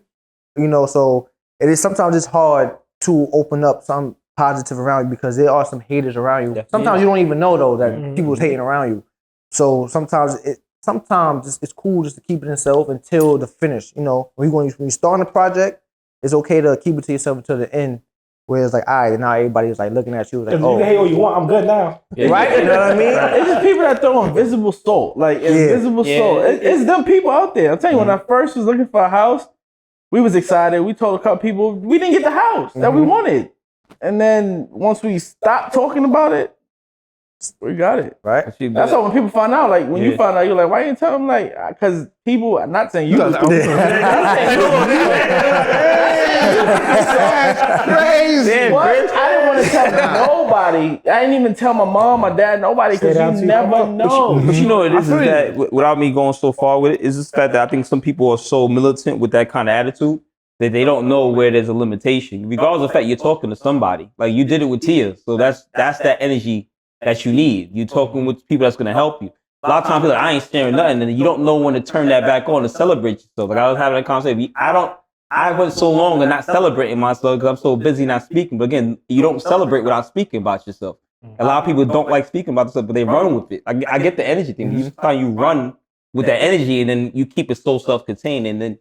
So it is sometimes it's hard to open up some positive around you because there are some haters around you. Sometimes you don't even know though that people's hating around you. So sometimes it's cool just to keep it in self until the finish. When you start a project, it's okay to keep it to yourself until the end. Where it's like, all right, now everybody's like looking at you like, oh, you can hate all you want. I'm good now. Yeah, right? You know what I mean? It's just people that throw invisible salt, like invisible salt. It's them people out there. I'm telling you, when I first was looking for a house, we was excited. We told a couple people we didn't get the house that we wanted, and then once we stopped talking about it, we got it. Right? That's how when people find out, like when you find out, you're like, why you didn't tell them? Like, because people, I'm not saying you. Crazy. What? I didn't want to tell nobody. I didn't even tell my mom, my dad, nobody, because you never know. But you know what it is that without me going so far with it, is this fact that I think some people are so militant with that kind of attitude that they don't know where there's a limitation. Regardless of the fact you're talking to somebody. Like you did it with Tia. So that's that energy that you need. You're talking with people that's gonna help you. A lot of times people are like, I ain't sharing nothing, and you don't know when to turn that back on to celebrate yourself. Like I was having a conversation. I went so long and not celebrating myself because I'm so busy not speaking. But again, you don't celebrate without speaking about yourself. A lot of people don't like speaking about themselves, but they run with it. I get the energy thing. You run with that energy, and then you keep it so self-contained. And then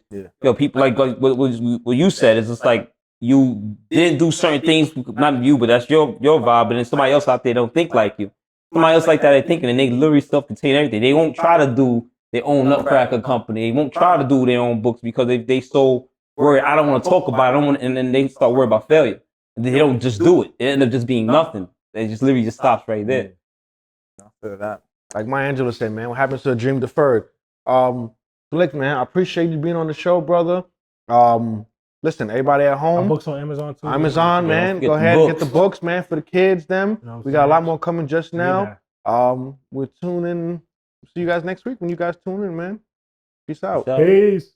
people like what you said is just like you didn't do certain things, not you, but that's your vibe. And then somebody else out there don't think like you. Somebody else like that they thinking, and they literally self-contain everything. They won't try to do their own nutcracker company. They won't try to do their own books because they so worried. I don't want to talk about it. I don't want, and then they start worrying about failure. They don't just do it. It ends up just being nothing. It just literally just stops right there. I feel that. Like Maya Angelou said, man, what happens to a dream deferred? Khaleeq, man, I appreciate you being on the show, brother. Listen, everybody at home. Our books on Amazon too. Amazon, man. Go ahead and get the books, man, for the kids, them. We got a lot more coming just now. We're tuning. See you guys next week when you guys tune in, man. Peace out. Peace.